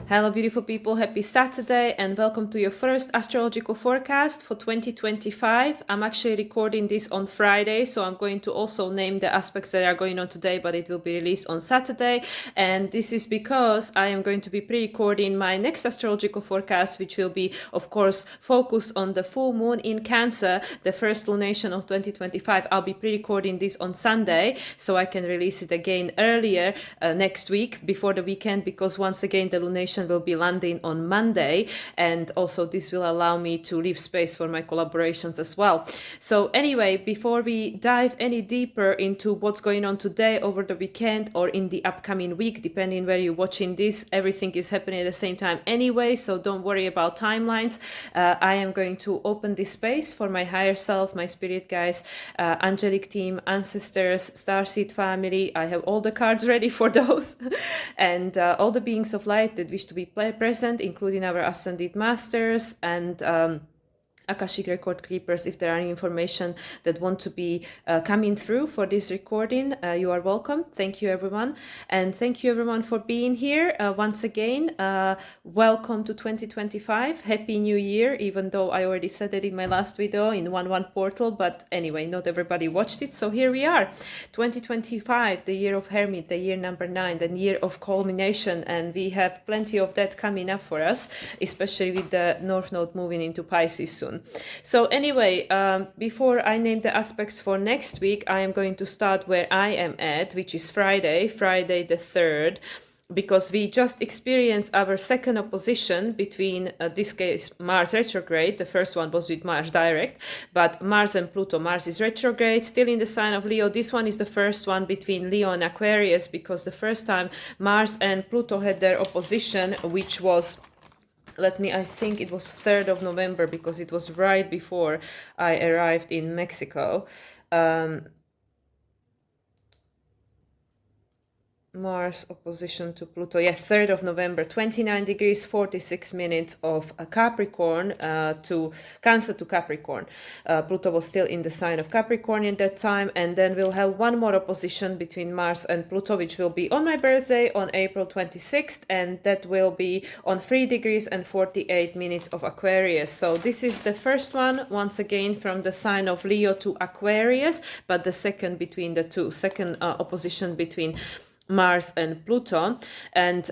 Hello, beautiful people. Happy Saturday and welcome to your first astrological forecast for 2025. I'm actually recording this on Friday, so I'm going to also name the aspects that are going on today, but it will be released on Saturday. And this is because I am going to be pre-recording my next astrological forecast, which will be, of course, focused on the full moon in Cancer, the first lunation of 2025. I'll be pre-recording this on Sunday, so I can release it again earlier next week before the weekend, because once again, the lunation will be landing on Monday, and also this will allow me to leave space for my collaborations as well. So anyway, before we dive any deeper into what's going on today, over the weekend, or in the upcoming week, depending where you're watching this, everything is happening at the same time anyway, so don't worry about timelines. I am going to open this space for my higher self, my spirit guides, angelic team, ancestors, starseed family. I have all the cards ready for those and all the beings of light that wish to be present, including our ascended masters and Akashic record keepers. If there are any information that want to be coming through for this recording, you are welcome. Thank you, everyone. And thank you, everyone, for being here. Once again, welcome to 2025. Happy New Year, even though I already said it in my last video in 1-1 portal. But anyway, not everybody watched it. So here we are, 2025, the year of Hermit, the year number 9, the year of culmination. And we have plenty of that coming up for us, especially with the North Node moving into Pisces soon. So anyway, before I name the aspects for next week, I am going to start where I am at, which is Friday the 3rd, because we just experienced our second opposition between, this case, Mars retrograde. The first one was with Mars direct, but Mars and Pluto. Mars is retrograde, still in the sign of Leo. This one is the first one between Leo and Aquarius, because the first time Mars and Pluto had their opposition, which was, I think it was 3rd of November, because it was right before I arrived in Mexico. Mars opposition to Pluto. Yes, 3rd of November, 29 degrees, 46 minutes of Capricorn to Cancer to Capricorn. Pluto was still in the sign of Capricorn in that time. And then we'll have one more opposition between Mars and Pluto, which will be on my birthday on April 26th. And that will be on 3 degrees and 48 minutes of Aquarius. So this is the first one, once again, from the sign of Leo to Aquarius, but the second between the two, second opposition between Mars and Pluto. And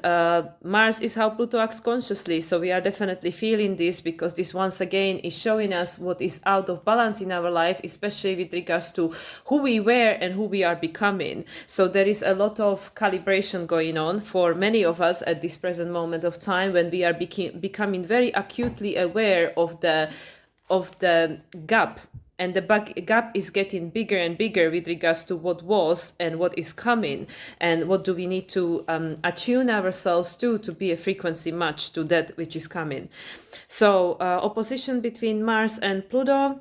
Mars is how Pluto acts consciously, so we are definitely feeling this, because this once again is showing us what is out of balance in our life, especially with regards to who we were and who we are becoming. So there is a lot of calibration going on for many of us at this present moment of time, when we are becoming very acutely aware of the gap. And the gap is getting bigger and bigger with regards to what was and what is coming, and what do we need to attune ourselves to be a frequency match to that which is coming. So opposition between Mars and Pluto.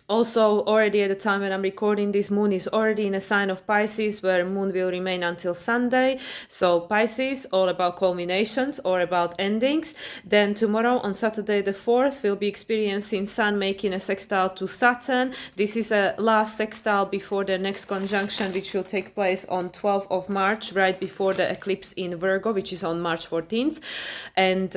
Also, already at the time when I'm recording this, Moon is already in a sign of Pisces, where Moon will remain until Sunday. So Pisces, all about culminations or about endings. Then tomorrow, on Saturday the 4th, we'll be experiencing Sun making a sextile to Saturn. This is a last sextile before the next conjunction, which will take place on 12th of March, right before the eclipse in Virgo, which is on March 14th. And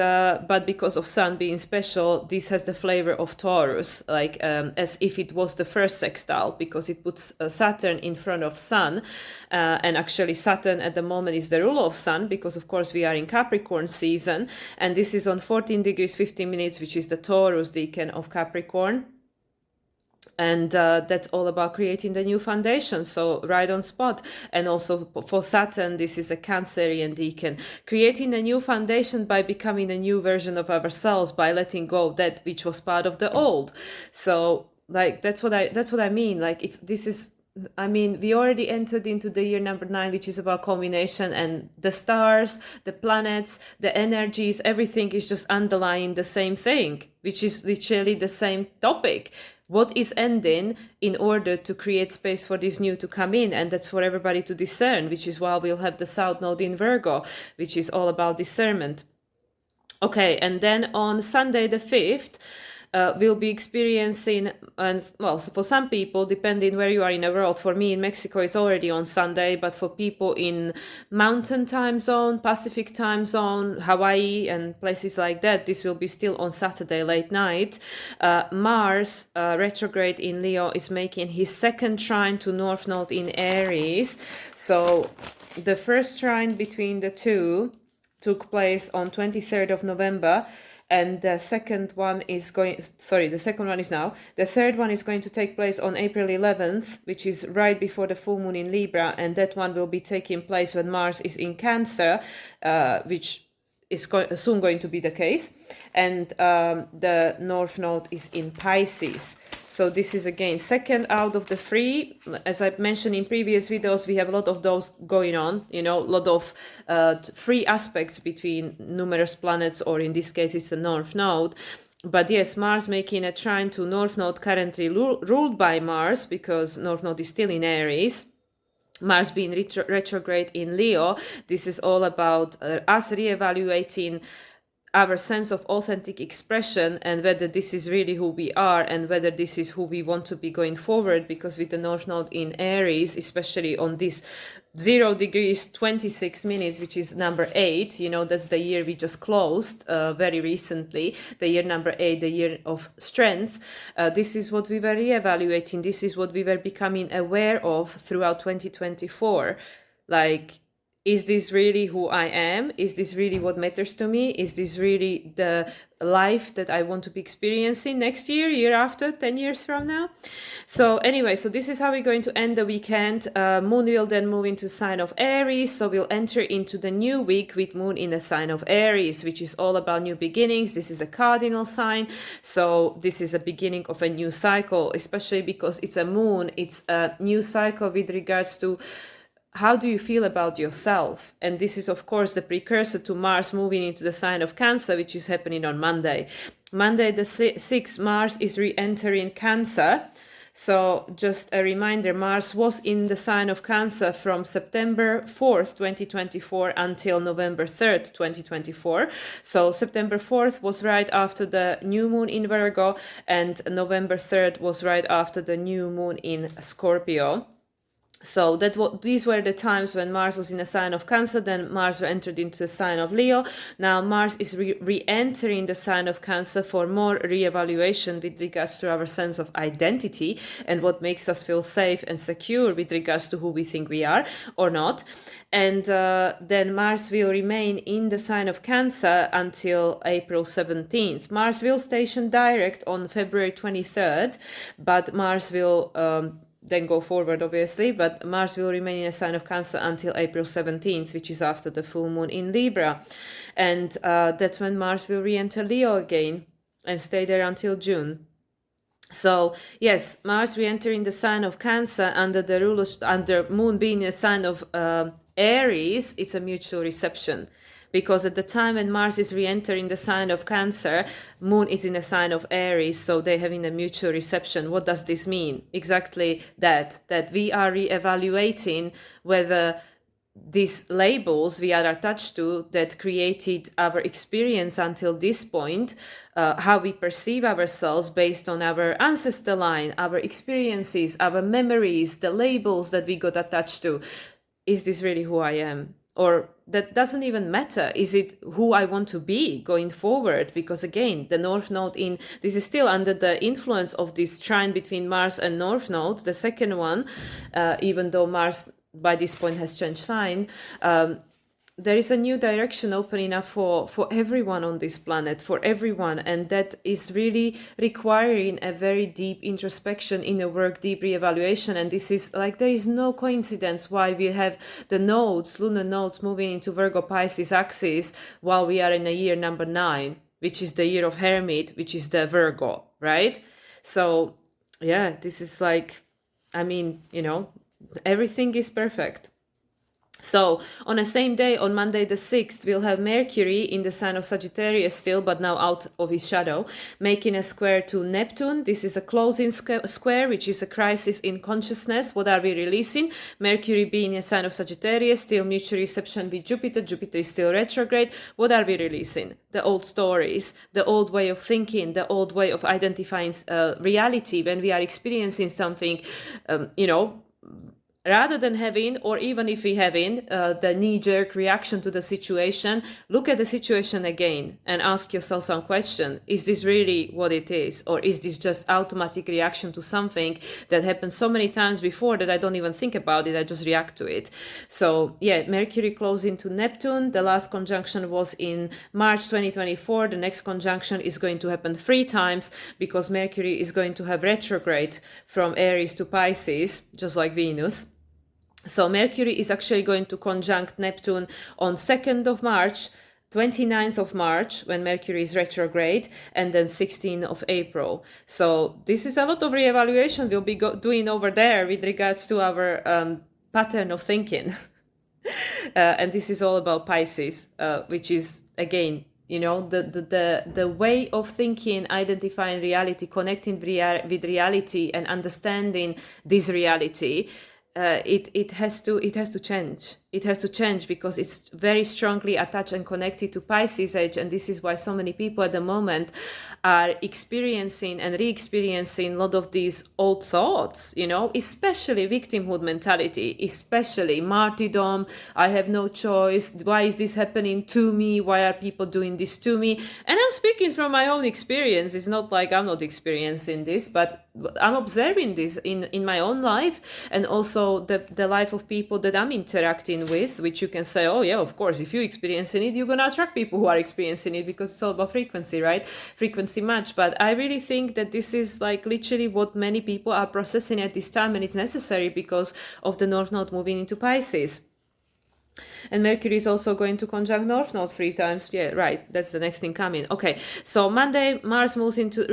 but because of Sun being special, this has the flavor of Taurus, like as if it was the first sextile, because it puts Saturn in front of Sun, and actually Saturn at the moment is the ruler of Sun, because of course we are in Capricorn season, and this is on 14 degrees 15 minutes, which is the Taurus decan of Capricorn. And that's all about creating the new foundation, so right on spot. And also for Saturn, this is a Cancerian decan, creating a new foundation by becoming a new version of ourselves, by letting go of that which was part of the old. So like that's what I mean. Like we already entered into the year number 9, which is about culmination, and the stars, the planets, the energies, everything is just underlying the same thing, which is literally the same topic. What is ending in order to create space for this new to come in? And that's for everybody to discern, which is why we'll have the South Node in Virgo, which is all about discernment. Okay, and then on Sunday the 5th, will be experiencing, and well, so for some people, depending where you are in the world, for me in Mexico it's already on Sunday, but for people in mountain time zone, Pacific time zone, Hawaii and places like that, this will be still on Saturday late night. Mars retrograde in Leo is making his second trine to North Node in Aries. So the first trine between the two took place on 23rd of November, and the second one is the second one is now. The third one is going to take place on April 11th, which is right before the full moon in Libra, and that one will be taking place when Mars is in Cancer, which is soon going to be the case, and the North Node is in Pisces. So this is again second out of the three. As I mentioned in previous videos, we have a lot of those going on, a lot of free aspects between numerous planets, or in this case it's a North Node. But yes, Mars making a trine to North Node currently ruled by Mars, because North Node is still in Aries. Mars being retrograde in Leo, this is all about us reevaluating our sense of authentic expression, and whether this is really who we are, and whether this is who we want to be going forward. Because with the North Node in Aries, especially on this 0 degrees 26 minutes, which is number 8, that's the year we just closed very recently, the year number 8, the year of strength. This is what we were reevaluating, this is what we were becoming aware of throughout 2024. Like, is this really who I am? Is this really what matters to me? Is this really the life that I want to be experiencing next year, year after, 10 years from now? So anyway, so this is how we're going to end the weekend. Moon will then move into sign of Aries. So we'll enter into the new week with Moon in a sign of Aries, which is all about new beginnings. This is a cardinal sign. So this is a beginning of a new cycle, especially because it's a moon. It's a new cycle with regards to how do you feel about yourself? And this is, of course, the precursor to Mars moving into the sign of Cancer, which is happening on Monday. Monday the 6th, Mars is re-entering Cancer. So just a reminder, Mars was in the sign of Cancer from September 4th, 2024 until November 3rd, 2024. So September 4th was right after the new moon in Virgo, and November 3rd was right after the new moon in Scorpio. So these were the times when Mars was in a sign of Cancer, then Mars entered into the sign of Leo. Now Mars is re-entering the sign of Cancer for more re-evaluation with regards to our sense of identity and what makes us feel safe and secure with regards to who we think we are or not. And then Mars will remain in the sign of Cancer until April 17th. Mars will station direct on February 23rd, but Mars will then go forward, obviously, but Mars will remain in a sign of Cancer until April 17th, which is after the full moon in Libra. And that's when Mars will re-enter Leo again and stay there until June. So yes, Mars re-entering the sign of Cancer under the rule of, under Moon being a sign of Aries, it's a mutual reception. Because at the time when Mars is re-entering the sign of Cancer, Moon is in a sign of Aries, so they're having a mutual reception. What does this mean? Exactly that we are re-evaluating whether these labels we are attached to that created our experience until this point, how we perceive ourselves based on our ancestor line, our experiences, our memories, the labels that we got attached to. Is this really who I am? Or that doesn't even matter. Is it who I want to be going forward? Because again, the North Node this is still under the influence of this trine between Mars and North Node, the second one, even though Mars by this point has changed sign. There is a new direction opening up for everyone on this planet, for everyone, and that is really requiring a very deep introspection, inner work, deep reevaluation. And this is like, there is no coincidence why we have the nodes, lunar nodes, moving into Virgo Pisces axis while we are in a year number 9, which is the year of Hermit, which is the Virgo, right? So yeah, this is like, I mean, everything is perfect. So on the same day, on Monday the 6th, we'll have Mercury in the sign of Sagittarius still, but now out of his shadow, making a square to Neptune. This is a closing square, which is a crisis in consciousness. What are we releasing? Mercury being a sign of Sagittarius, still mutual reception with Jupiter. Jupiter is still retrograde. What are we releasing? The old stories, the old way of thinking, the old way of identifying reality when we are experiencing something, rather than having, or even if we having, the knee-jerk reaction to the situation, look at the situation again and ask yourself some question. Is this really what it is? Or is this just automatic reaction to something that happened so many times before that I don't even think about it, I just react to it? So yeah, Mercury closing to Neptune. The last conjunction was in March 2024. The next conjunction is going to happen 3 times because Mercury is going to have retrograde from Aries to Pisces, just like Venus. So Mercury is actually going to conjunct Neptune on 2nd of March, 29th of March, when Mercury is retrograde, and then 16th of April. So this is a lot of reevaluation we'll be doing over there with regards to our pattern of thinking. And this is all about Pisces, which is, again, the way of thinking, identifying reality, connecting with reality, and understanding this reality. It has to change. It has to change because it's very strongly attached and connected to Pisces age, and this is why so many people at the moment are experiencing and re-experiencing a lot of these old thoughts, especially victimhood mentality, especially martyrdom. I have no choice. Why is this happening to me? Why are people doing this to me? And I'm speaking from my own experience. It's not like I'm not experiencing this, but I'm observing this in my own life, and also the life of people that I'm interacting with, which you can say, oh yeah, of course, if you're experiencing it, you're gonna attract people who are experiencing it, because it's all about frequency, right? Frequency match. But I really think that this is like literally what many people are processing at this time, and it's necessary because of the North Node moving into Pisces. And Mercury is also going to conjunct North Node 3 times. Yeah, right. That's the next thing coming. Okay, so Monday, Mars moves into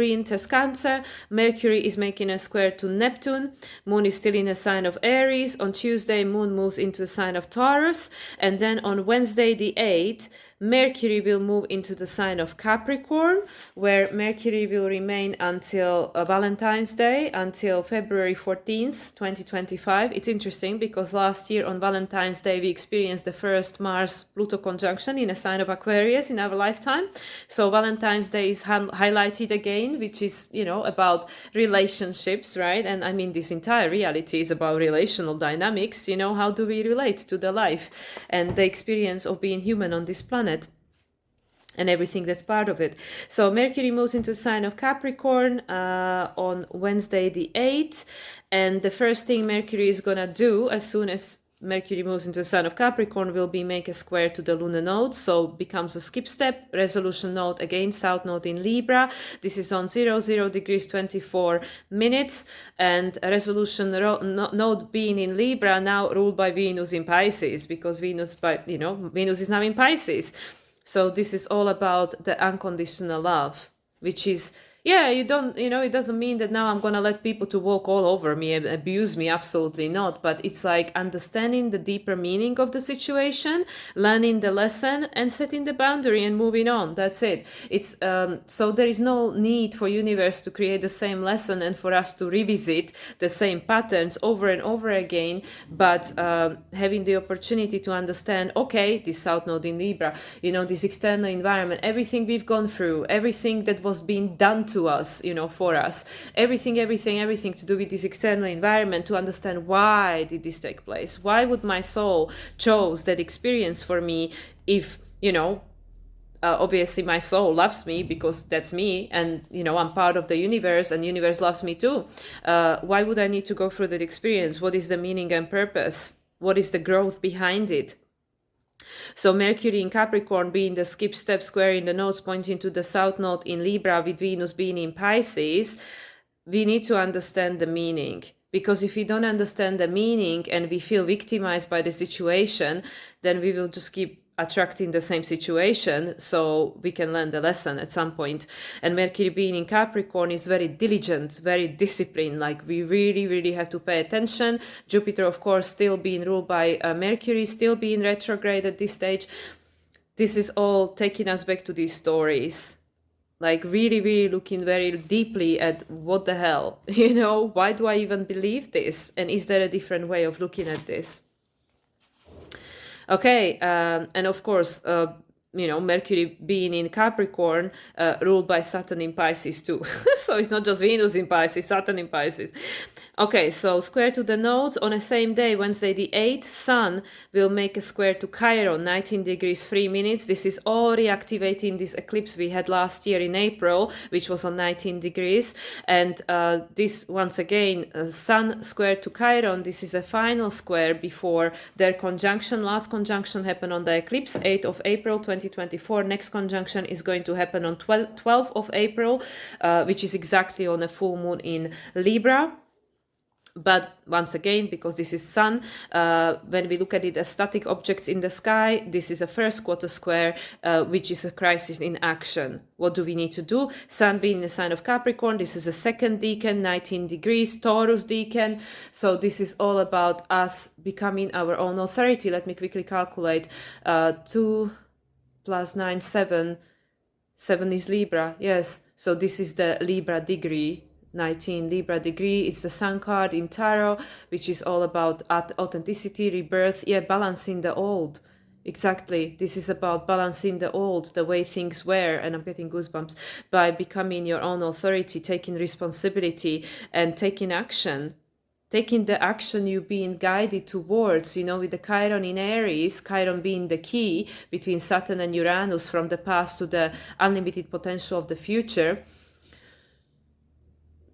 Cancer. Mercury is making a square to Neptune. Moon is still in a sign of Aries. On Tuesday, Moon moves into a sign of Taurus. And then on Wednesday, the 8th, Mercury will move into the sign of Capricorn, where Mercury will remain until Valentine's Day, until February 14th, 2025. It's interesting because last year on Valentine's Day, we experienced the first Mars-Pluto conjunction in a sign of Aquarius in our lifetime. So Valentine's Day is highlighted again, which is, about relationships, right? And I mean, this entire reality is about relational dynamics. How do we relate to the life and the experience of being human on this planet? And everything that's part of it. So Mercury moves into the sign of Capricorn on Wednesday the 8th. And the first thing Mercury is going to do as soon as Mercury moves into the sign of Capricorn will be make a square to the lunar node. So becomes a skip step, resolution node again, south node in Libra. This is on 00 degrees 24 minutes. And resolution node being in Libra, now ruled by Venus in Pisces, because Venus is now in Pisces. So this is all about the unconditional love, which is, it doesn't mean that now I'm going to let people to walk all over me and abuse me. Absolutely not. But it's like understanding the deeper meaning of the situation, learning the lesson and setting the boundary and moving on. That's it. It's so there is no need for universe to create the same lesson and for us to revisit the same patterns over and over again. But having the opportunity to understand, okay, this South Node in Libra, this external environment, everything we've gone through, everything that was being done to us, for us, everything to do with this external environment, to understand why did this take place, why would my soul chose that experience for me, if obviously my soul loves me because that's me, and I'm part of the universe and universe loves me too. Why would I need to go through that experience? What is the meaning and purpose? What is the growth behind it? So Mercury in Capricorn being the skip step square in the nodes pointing to the south node in Libra, with Venus being in Pisces, we need to understand the meaning. Because if we don't understand the meaning and we feel victimized by the situation, then we will just keep attracting the same situation, so we can learn the lesson at some point. And Mercury being in Capricorn is very diligent, very disciplined, like we really have to pay attention. Jupiter, of course, still being ruled by Mercury, still being retrograde at this stage. This is all taking us back to these stories, like really looking very deeply at what the hell, why do I even believe this, and is there a different way of looking at this? Okay, and of course, Mercury being in Capricorn, ruled by Saturn in Pisces too. So it's not just Venus in Pisces, Saturn in Pisces. Okay, so square to the nodes on the same day, Wednesday the 8th, Sun will make a square to Chiron, 19 degrees 3 minutes. This is all reactivating this eclipse we had last year in April, which was on 19 degrees. And this, once again, Sun square to Chiron, this is a final square before their conjunction. Last conjunction happened on the eclipse, 8th of April 2024. Next conjunction is going to happen on 12th of April, which is exactly on a full moon in Libra. But once again, because this is Sun, when we look at it as static objects in the sky, this is a first quarter square, which is a crisis in action. What do we need to do? Sun being in the sign of Capricorn, this is a second decan, 19 degrees, Taurus decan. So this is all about us becoming our own authority. Let me quickly calculate. 2 plus 9, 7. 7 is Libra, yes. So this is the Libra degree. 19 Libra degree is the Sun card in Tarot, which is all about authenticity, rebirth, balancing the old. Exactly, this is about balancing the old, the way things were, and I'm getting goosebumps, by becoming your own authority, taking responsibility and taking action. Taking the action you've been guided towards, with the Chiron in Aries, Chiron being the key between Saturn and Uranus from the past to the unlimited potential of the future.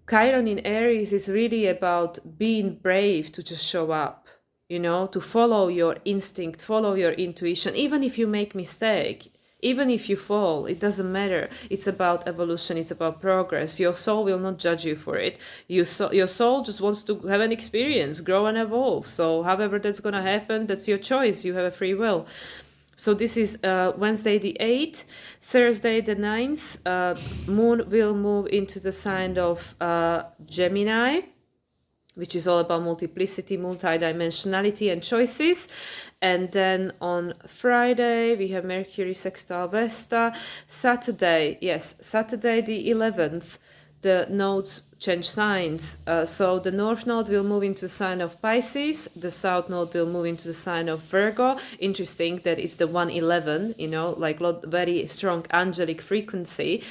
Chiron in Aries is really about being brave to just show up, to follow your instinct, follow your intuition, even if you make mistake, even if you fall, it doesn't matter. It's about evolution, it's about progress. Your soul will not judge you for it. Your soul just wants to have an experience, grow and evolve. So however that's going to happen, that's your choice. You have a free will. So this is Wednesday the 8th. Thursday the 9th, Moon will move into the sign of Gemini, which is all about multiplicity, multidimensionality and choices. And then on Friday, we have Mercury sextile Vesta. Saturday the 11th, the nodes change signs. So the North node will move into the sign of Pisces. The South node will move into the sign of Virgo. Interesting that it's the 111, very strong angelic frequency.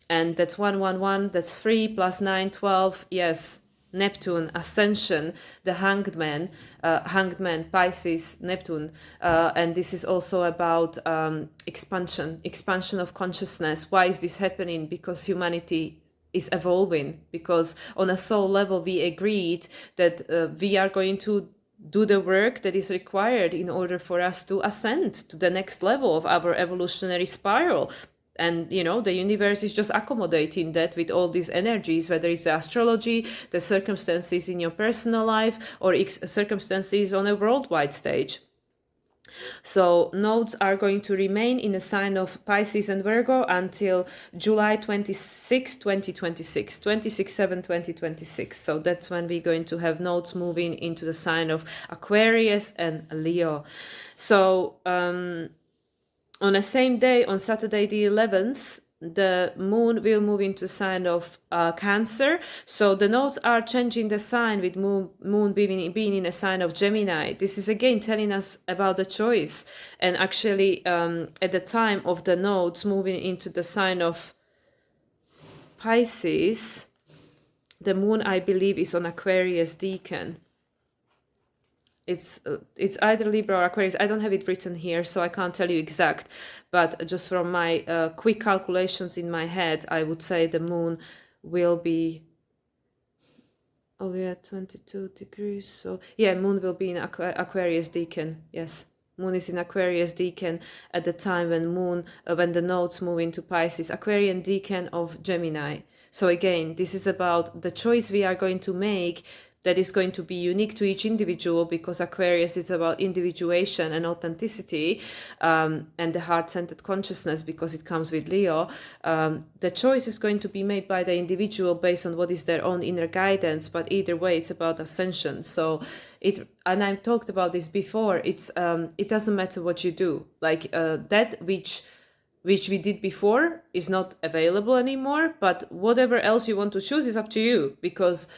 And that's 111, that's 3 plus 9, 12. Yes, Neptune, Ascension, the Hangman, Pisces, Neptune. And this is also about expansion of consciousness. Why is this happening? Because humanity is evolving, because on a soul level we agreed that we are going to do the work that is required in order for us to ascend to the next level of our evolutionary spiral. And the universe is just accommodating that with all these energies, whether it's the astrology, the circumstances in your personal life, or circumstances on a worldwide stage. So nodes are going to remain in the sign of Pisces and Virgo until July 26, 2026, 26/7/2026. So that's when we're going to have nodes moving into the sign of Aquarius and Leo. So on the same day, on Saturday the 11th, the moon will move into sign of Cancer. So the nodes are changing the sign with moon being in a sign of Gemini. This is again telling us about the choice. And actually, at the time of the nodes moving into the sign of Pisces, the moon, I believe, is on Aquarius decan. It's either Libra or Aquarius. I don't have it written here, so I can't tell you exact. But just from my quick calculations in my head, I would say the moon will be... Oh, yeah, 22 degrees. So, yeah, moon will be in Aquarius decan. Yes, moon is in Aquarius decan at the time when the nodes move into Pisces. Aquarian decan of Gemini. So again, this is about the choice we are going to make that is going to be unique to each individual, because Aquarius is about individuation and authenticity, and the heart-centered consciousness, because it comes with Leo. The choice is going to be made by the individual based on what is their own inner guidance, but either way it's about ascension. So and I've talked about this before, it doesn't matter what you do, like that which we did before is not available anymore, but whatever else you want to choose is up to you, because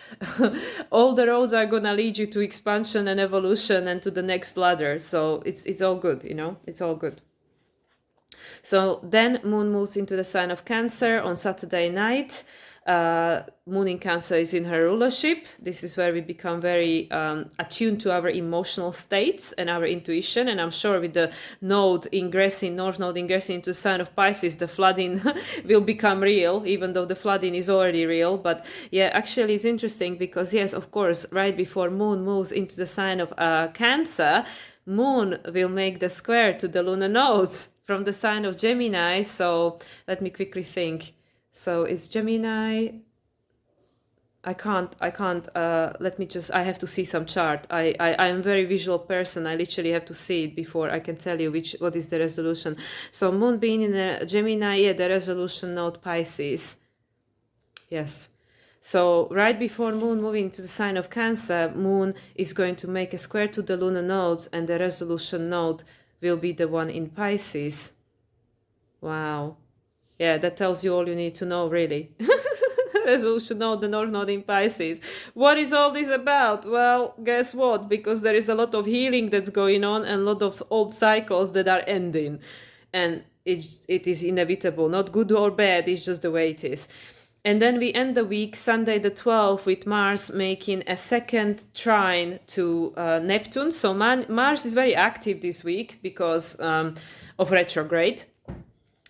all the roads are gonna lead you to expansion and evolution and to the next ladder. So it's all good, you know, it's all good. So then Moon moves into the sign of Cancer on Saturday night. Moon in Cancer is in her rulership. This is where we become very attuned to our emotional states and our intuition. And I'm sure with the North Node ingressing into the sign of Pisces, the flooding will become real, even though the flooding is already real. But yeah, actually it's interesting because yes, of course, right before Moon moves into the sign of Cancer, Moon will make the square to the lunar nodes from the sign of Gemini. So let me quickly think. So it's Gemini. I can't, let me just, I have to see some chart. I'm a very visual person. I literally have to see it before I can tell you what is the resolution. So Moon being in a Gemini, yeah, the resolution node Pisces. Yes. So right before Moon moving to the sign of Cancer, Moon is going to make a square to the lunar nodes, and the resolution node will be the one in Pisces. Wow. Yeah, that tells you all you need to know, really. Resolution node, the North Node in Pisces. What is all this about? Well, guess what? Because there is a lot of healing that's going on and a lot of old cycles that are ending. And it is inevitable, not good or bad, it's just the way it is. And then we end the week, Sunday the 12th, with Mars making a second trine to Neptune. So Mars is very active this week because of retrograde.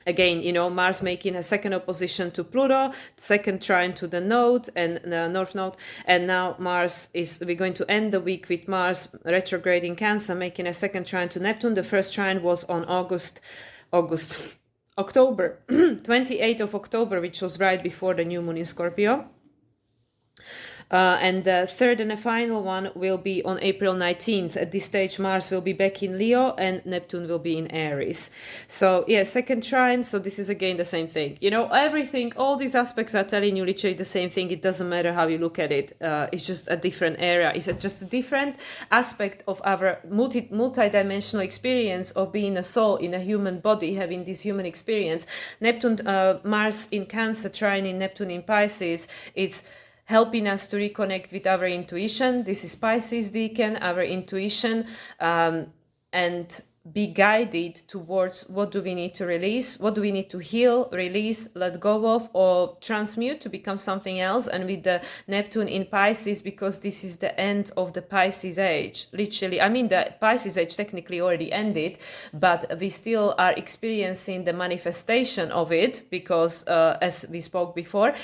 Again, you know, Mars making a second opposition to Pluto, second trine to the node and the North Node. And now we're going to end the week with Mars retrograde in Cancer, making a second trine to Neptune. The first trine was on October, 28th of October, which was right before the new moon in Scorpio. And the third and the final one will be on April 19th. At this stage, Mars will be back in Leo and Neptune will be in Aries. So yeah, second trine. So this is again the same thing. You know, everything, all these aspects are telling you literally the same thing. It doesn't matter how you look at it. It's just a different area. It's just a different aspect of our multi-dimensional experience of being a soul in a human body, having this human experience. Neptune, Mars in Cancer, trine in Neptune in Pisces. It's helping us to reconnect with our intuition. This is Pisces Decan, our intuition, and be guided towards what do we need to release, what do we need to heal, release, let go of, or transmute to become something else. And with the Neptune in Pisces, because this is the end of the Pisces age, literally, I mean, the Pisces age technically already ended, but we still are experiencing the manifestation of it, because as we spoke before,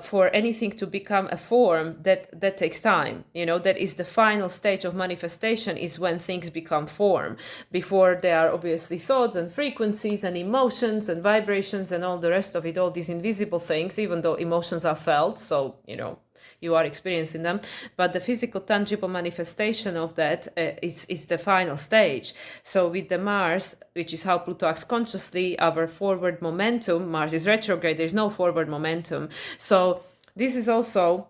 for anything to become a form, that takes time. You know, that is the final stage of manifestation, is when things become form. Before, there are obviously thoughts and frequencies and emotions and vibrations and all the rest of it, all these invisible things, even though emotions are felt, so you know, you are experiencing them, but the physical tangible manifestation of that is the final stage. So with the Mars, which is how Pluto acts consciously, our forward momentum, Mars is retrograde, there's no forward momentum. So this is also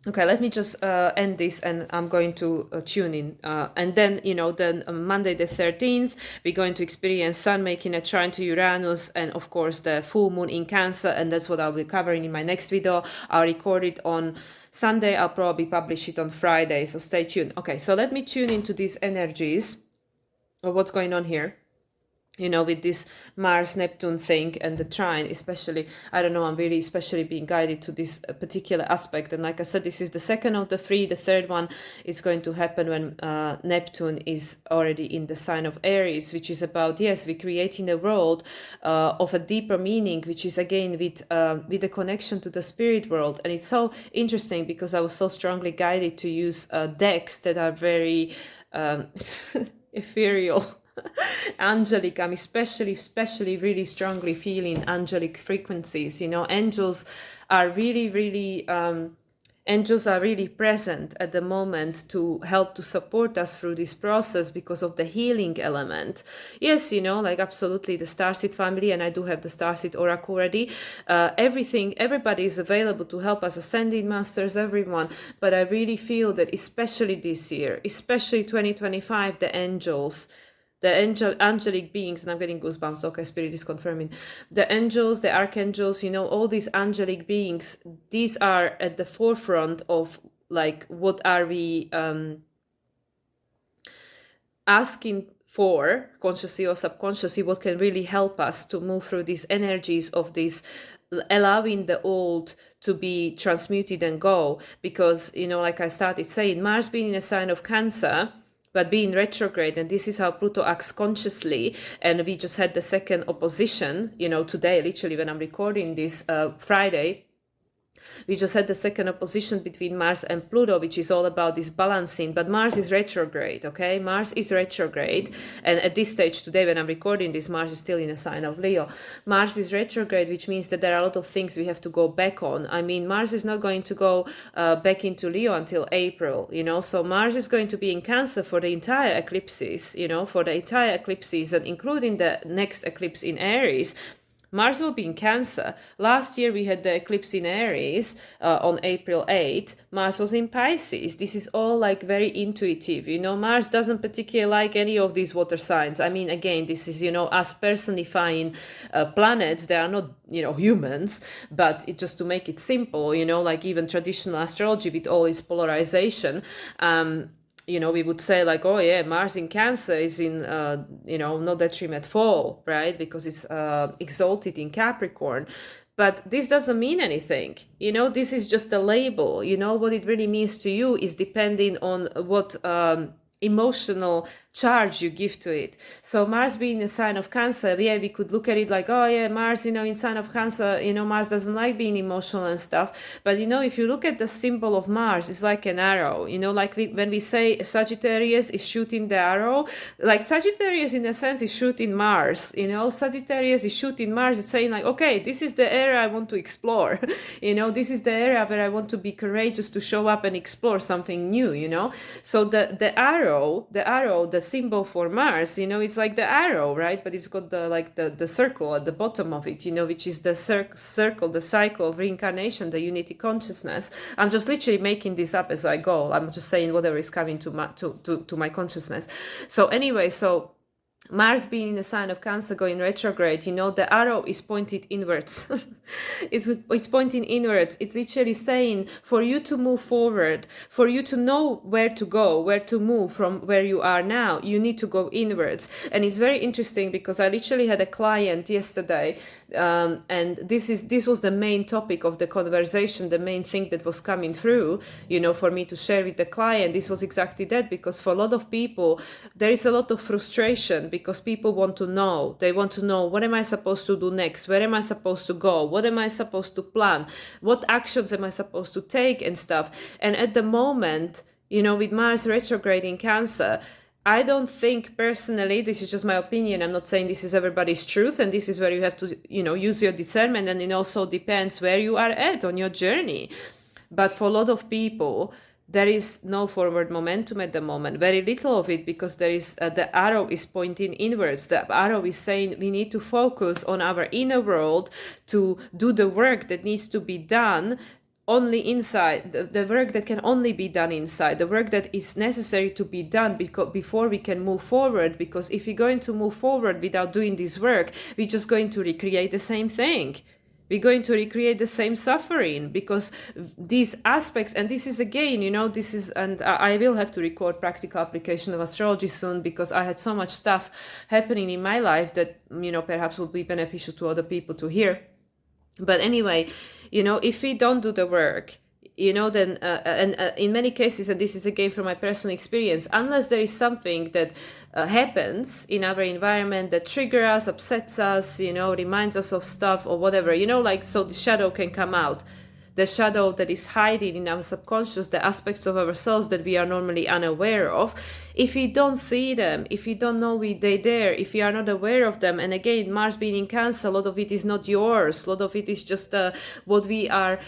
okay. Let me just end this, and I'm going to tune in, and then, you know, then Monday the 13th, we're going to experience Sun making a trine to Uranus, and of course the full moon in Cancer, and that's what I'll be covering in my next video. I'll record it on Sunday, I'll probably publish it on Friday, so stay tuned. Okay, so let me tune into these energies of what's going on here, you know, with this Mars Neptune thing and the trine, especially. I don't know, I'm really especially being guided to this particular aspect. And like I said, this is the second of the three. The third one is going to happen when Neptune is already in the sign of Aries, which is about, yes, we're creating a world of a deeper meaning, which is again with the connection to the spirit world. And it's so interesting because I was so strongly guided to use decks that are very ethereal, angelic. I'm especially really strongly feeling angelic frequencies. You know, angels are really Angels are really present at the moment to help to support us through this process because of the healing element. Yes, like absolutely the starseed family, and I do have the starseed oracle already. Everybody is available to help us, ascending masters, everyone. But I really feel that especially this year, especially 2025, the angels, the angelic beings, and I'm getting goosebumps. Okay, Spirit is confirming. The angels, the archangels, all these angelic beings, these are at the forefront of like what are we asking for, consciously or subconsciously, what can really help us to move through these energies of this, allowing the old to be transmuted and go. Because, like I started saying, Mars being in a sign of Cancer, but being retrograde, and this is how Pluto acts consciously. And we just had the second opposition, today, literally when I'm recording this, Friday, we just had the second opposition between Mars and Pluto, which is all about this balancing. But Mars is retrograde, okay? Mars is retrograde. And at this stage today, when I'm recording this, Mars is still in a sign of Leo. Mars is retrograde, which means that there are a lot of things we have to go back on. I mean, Mars is not going to go back into Leo until April, So Mars is going to be in Cancer for the entire eclipses, for the entire eclipse season, including the next eclipse in Aries. Mars will be in Cancer. Last year we had the eclipse in Aries on April 8th. Mars was in Pisces. This is all like very intuitive. Mars doesn't particularly like any of these water signs. I mean, again, this is, us personifying planets. They are not, humans, but just to make it simple, like even traditional astrology with all its polarization, we would say like, oh yeah, Mars in Cancer is in, no detriment fall, right? Because it's exalted in Capricorn. But this doesn't mean anything. This is just a label. What it really means to you is depending on what emotional charge you give to it. So Mars being a sign of Cancer, yeah, we could look at it like, oh yeah, Mars, in sign of Cancer, Mars doesn't like being emotional and stuff. But if you look at the symbol of Mars, it's like an arrow. Like when we say Sagittarius is shooting the arrow, like Sagittarius in a sense is shooting Mars. Sagittarius is shooting Mars. It's saying like, okay, this is the area I want to explore. This is the area where I want to be courageous to show up and explore something new. So the arrow, the symbol for Mars, it's like the arrow, right? But it's got the circle at the bottom of it, which is the circle, the cycle of reincarnation, the unity consciousness. I'm just literally making this up as I go. I'm just saying whatever is coming to my consciousness. So anyway, Mars being in the sign of Cancer going retrograde, the arrow is pointed inwards. it's pointing inwards. It's literally saying for you to move forward, for you to know where to go, where to move from where you are now, you need to go inwards. And it's very interesting because I literally had a client yesterday, and this was the main topic of the conversation, the main thing that was coming through, for me to share with the client. This was exactly that, because for a lot of people, there is a lot of frustration because people want to know. They want to know, what am I supposed to do next? Where am I supposed to go? What am I supposed to plan? What actions am I supposed to take and stuff? And at the moment, with Mars retrograde in Cancer, I don't think personally, this is just my opinion, I'm not saying this is everybody's truth, and this is where you have to, use your discernment, and it also depends where you are at on your journey. But for a lot of people, there is no forward momentum at the moment, very little of it, because there is the arrow is pointing inwards. The arrow is saying we need to focus on our inner world to do the work that needs to be done only inside, the work that can only be done inside, the work that is necessary to be done before we can move forward. Because if we're going to move forward without doing this work, we're just going to recreate the same thing. We're going to recreate the same suffering, because these aspects, and this is again, and I will have to record practical application of astrology soon, because I had so much stuff happening in my life that, perhaps would be beneficial to other people to hear. But anyway, if we don't do the work, then and in many cases, and this is again from my personal experience, unless there is something that happens in our environment that triggers us, upsets us, reminds us of stuff or whatever, so the shadow can come out. The shadow that is hiding in our subconscious, the aspects of ourselves that we are normally unaware of. If we don't see them, if we don't know they're there, if we are not aware of them, and again, Mars being in Cancer, a lot of it is not yours, a lot of it is just what we are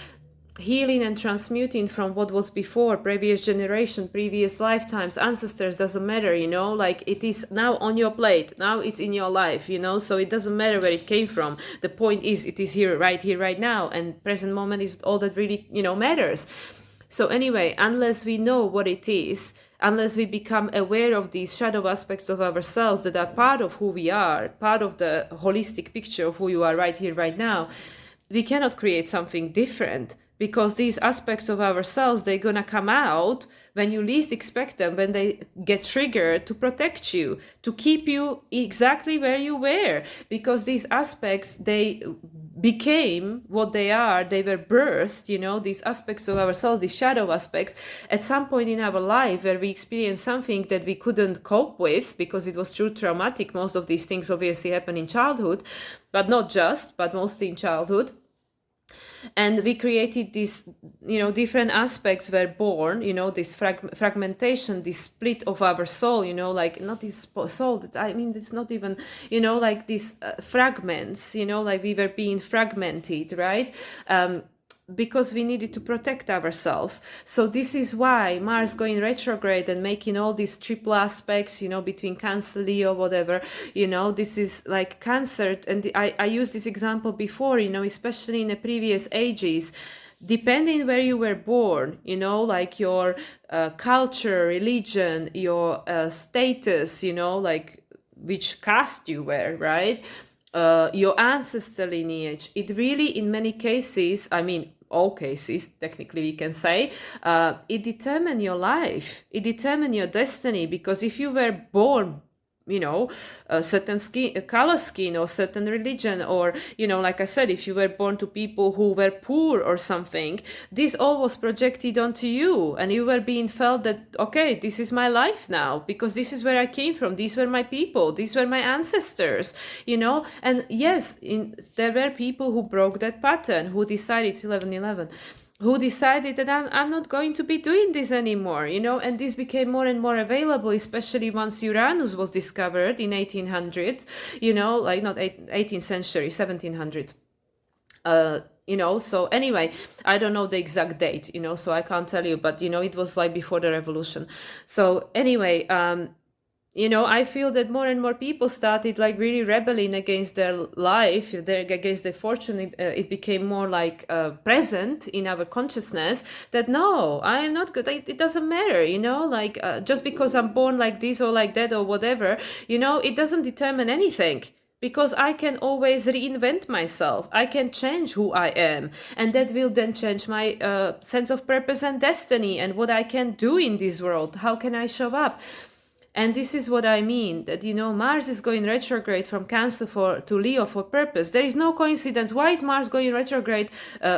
healing and transmuting from what was before, previous generation, previous lifetimes, ancestors, doesn't matter, you know, like it is now on your plate, now it's in your life, you know, so it doesn't matter where it came from. The point is it is here, right now, and present moment is all that really, you know, matters. So anyway, unless we know what it is, unless we become aware of these shadow aspects of ourselves that are part of who we are, part of the holistic picture of who you are right here, right now, we cannot create something different, because these aspects of ourselves, they're gonna come out when you least expect them, when they get triggered to protect you, to keep you exactly where you were, because these aspects, they became what they are, they were birthed, you know, these aspects of ourselves, these shadow aspects, at some point in our life where we experienced something that we couldn't cope with because it was too traumatic. Most of these things obviously happen in childhood, but not just, but mostly in childhood. And we created these, you know, different aspects were born, you know, this fragmentation, this split of our soul, you know, like not this soul, that I mean, it's not even, you know, like these fragments, you know, like we were being fragmented, right? Because we needed to protect ourselves. So this is why Mars going retrograde and making all these triple aspects, you know, between Cancer, Leo, whatever, you know, this is like Cancer. And I used this example before, you know, especially in the previous ages, depending where you were born, you know, like your culture, religion, your status, you know, like which caste you were, right? Your ancestor lineage, it really, in many cases, I mean, all cases, technically we can say, it determines your life, it determines your destiny, because if you were born, you know, a certain color skin or certain religion, or, you know, like I said, if you were born to people who were poor or something, this all was projected onto you, and you were being felt that, okay, this is my life now, because this is where I came from, these were my people, these were my ancestors, you know. And yes, there were people who broke that pattern, who decided, it's 11/11, who decided that I'm not going to be doing this anymore, you know. And this became more and more available, especially once Uranus was discovered in 1800s, you know, like not 18th century, 1700s. You know, so anyway, I don't know the exact date, you know, so I can't tell you, but, you know, it was like before the revolution. So anyway, you know, I feel that more and more people started like really rebelling against their life, against their fortune. It became more like present in our consciousness that no, I am not good. It doesn't matter, you know, like just because I'm born like this or like that or whatever, you know, it doesn't determine anything. Because I can always reinvent myself. I can change who I am. And that will then change my sense of purpose and destiny and what I can do in this world. How can I show up? And this is what I mean, that, you know, Mars is going retrograde from Cancer to Leo for purpose. There is no coincidence. Why is Mars going retrograde,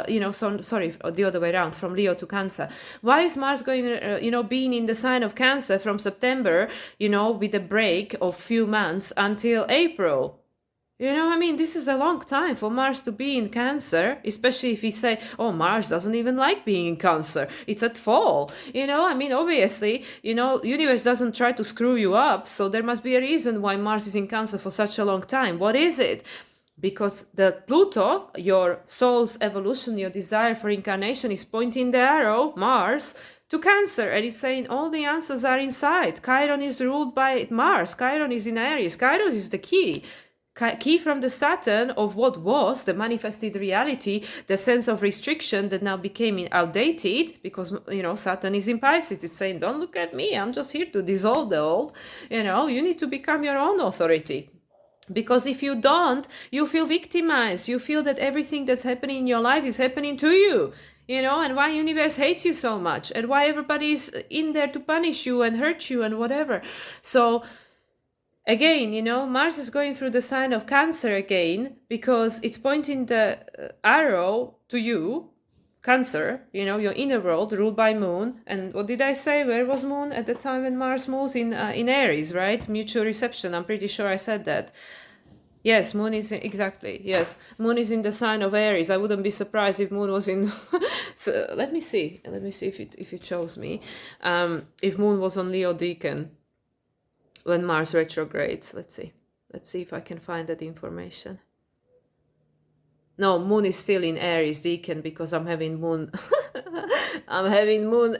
you know, sorry, the other way around, from Leo to Cancer? Why is Mars going, you know, being in the sign of Cancer from September, you know, with a break of few months until April? You know, I mean, this is a long time for Mars to be in Cancer, especially if we say, oh, Mars doesn't even like being in Cancer. It's at fall. You know, I mean, obviously, you know, universe doesn't try to screw you up. So there must be a reason why Mars is in Cancer for such a long time. What is it? Because the Pluto, your soul's evolution, your desire for incarnation, is pointing the arrow, Mars, to Cancer, and it's saying all the answers are inside. Chiron is ruled by Mars. Chiron is in Aries. Chiron is the key from the Saturn of what was the manifested reality, the sense of restriction that now became outdated, because, you know, Saturn is in Pisces. It's saying, don't look at me, I'm just here to dissolve the old. You know, you need to become your own authority. Because if you don't, you feel victimized. You feel that everything that's happening in your life is happening to you. You know, and why universe hates you so much, and why everybody is in there to punish you and hurt you and whatever. So again, you know, Mars is going through the sign of Cancer again, because it's pointing the arrow to you, Cancer, you know, your inner world ruled by Moon. And what did I say? Where was Moon at the time when Mars moves? In Aries, right? Mutual reception. I'm pretty sure I said that. Yes, Moon is exactly. Yes, Moon is in the sign of Aries. I wouldn't be surprised if Moon was in. So let me see. Let me see if it shows me. If Moon was on Leo Deacon when Mars retrogrades. Let's see if I can find that information. No, moon is still in Aries, Deacon, because I'm having moon. I'm having moon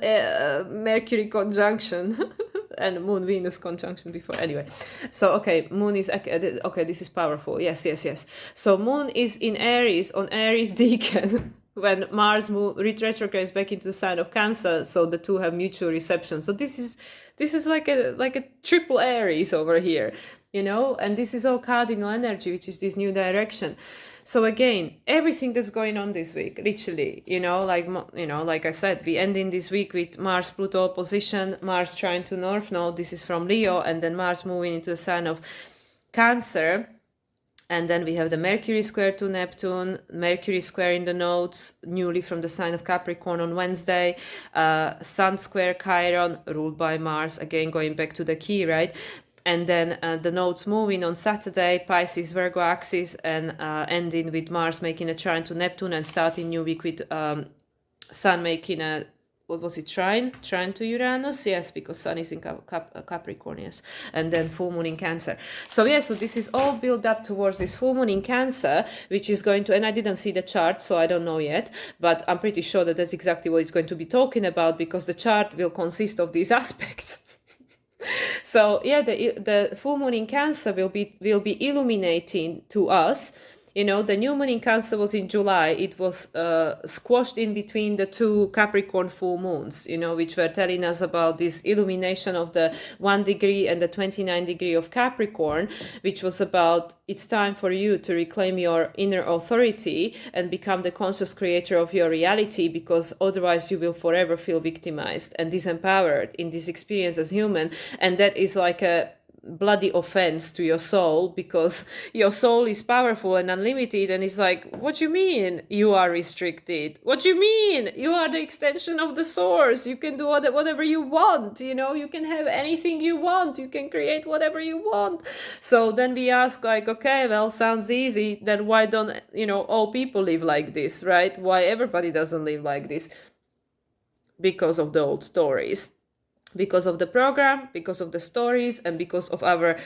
Mercury conjunction and moon Venus conjunction before. Anyway, so okay, moon is okay. This is powerful. Yes, yes, yes. So moon is in Aries on Aries, Deacon. When Mars retrogrades back into the sign of Cancer, so the two have mutual reception. So this is like a triple Aries over here, you know, and this is all cardinal energy, which is this new direction. So again, everything that's going on this week, literally, you know, like I said, we end in this week with Mars Pluto opposition, Mars trine to North Node. This is from Leo, and then Mars moving into the sign of Cancer. And then we have the Mercury square to Neptune, Mercury square in the nodes, newly from the sign of Capricorn on Wednesday, Sun square Chiron, ruled by Mars, again going back to the key, right? And then the nodes moving on Saturday, Pisces, Virgo axis, and ending with Mars making a trine to Neptune and starting new week with Sun making a, what was it, trine to Uranus? Yes, because Sun is in Capricorn, yes. And then full moon in Cancer. So yeah, so this is all built up towards this full moon in Cancer, which is going to, and I didn't see the chart, so I don't know yet, but I'm pretty sure that that's exactly what it's going to be talking about, because the chart will consist of these aspects. So yeah, the full moon in Cancer will be illuminating to us. You know, the new moon in Cancer was in July. It was squashed in between the two Capricorn full moons, you know, which were telling us about this illumination of the 1 degree and the 29 degree of Capricorn, which was about, it's time for you to reclaim your inner authority and become the conscious creator of your reality, because otherwise you will forever feel victimized and disempowered in this experience as human. And that is like a bloody offense to your soul, because your soul is powerful and unlimited, and it's like, what do you mean you are restricted? What do you mean you are the extension of the source? You can do whatever you want, you know, you can have anything you want, you can create whatever you want. So then we ask, like, okay, well, sounds easy, then why don't, you know, all people live like this, right? Why everybody doesn't live like this? Because of the old stories, because of the program, because of the stories, and because of our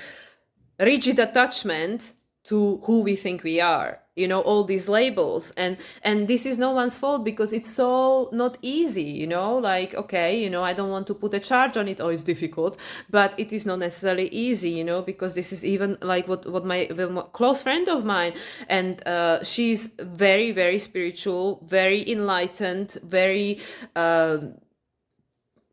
rigid attachment to who we think we are, you know, all these labels. And this is no one's fault, because it's so not easy, you know, like, okay, you know, I don't want to put a charge on it, oh, it's difficult, but it is not necessarily easy, you know, because this is even like what my close friend of mine, and she's very, very spiritual, very enlightened, very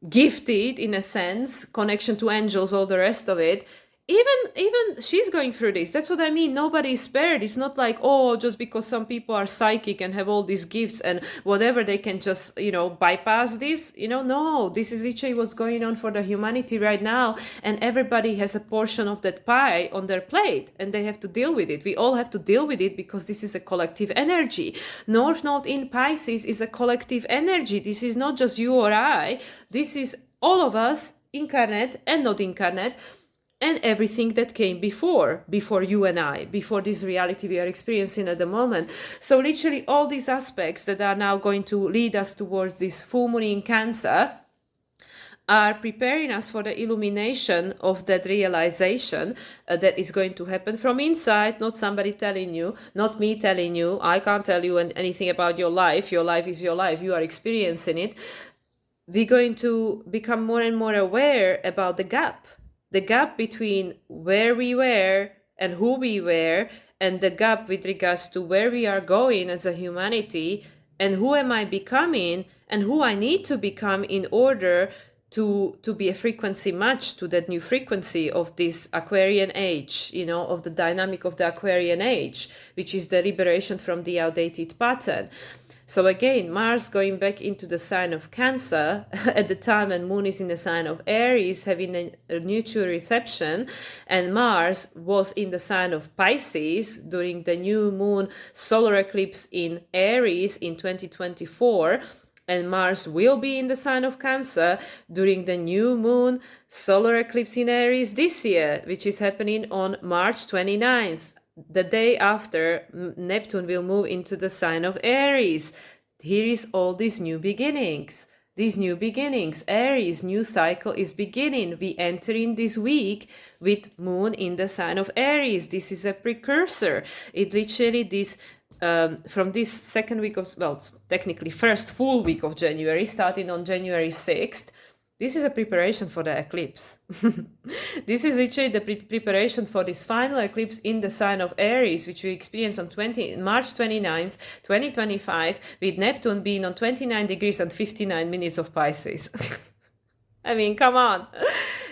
gifted in a sense, connection to angels, all the rest of it. Even she's going through this. That's what I mean. Nobody is spared. It's not like, oh, just because some people are psychic and have all these gifts and whatever, they can just, you know, bypass this, you know. No, this is literally what's going on for the humanity right now, and everybody has a portion of that pie on their plate, and they have to deal with it. We all have to deal with it, because this is a collective energy. North Node in Pisces is a collective energy. This is not just you or I. This is all of us, incarnate and not incarnate, and everything that came before you and I, before this reality we are experiencing at the moment. So literally all these aspects that are now going to lead us towards this full moon in Cancer are preparing us for the illumination of that realization that is going to happen from inside, not somebody telling you, not me telling you. I can't tell you anything about your life. Your life is your life. You are experiencing it. We're going to become more and more aware about the gap between where we were and who we were, and the gap with regards to where we are going as a humanity, and who am I becoming, and who I need to become in order to be a frequency match to that new frequency of this Aquarian age, you know, of the dynamic of the Aquarian age, which is the liberation from the outdated pattern. So again, Mars going back into the sign of Cancer at the time, and Moon is in the sign of Aries, having a mutual reception, and Mars was in the sign of Pisces during the new moon solar eclipse in Aries in 2024, and Mars will be in the sign of Cancer during the new moon solar eclipse in Aries this year, which is happening on March 29th. The day after, Neptune will move into the sign of Aries. Here is all these new beginnings. These new beginnings. Aries, new cycle is beginning. We enter in this week with Moon in the sign of Aries. This is a precursor. It literally, this from this second week of, well, technically first full week of January, starting on January 6th, this is a preparation for the eclipse. This is literally the preparation for this final eclipse in the sign of Aries, which we experience on March 29th, 2025, with Neptune being on 29 degrees and 59 minutes of Pisces. I mean, come on.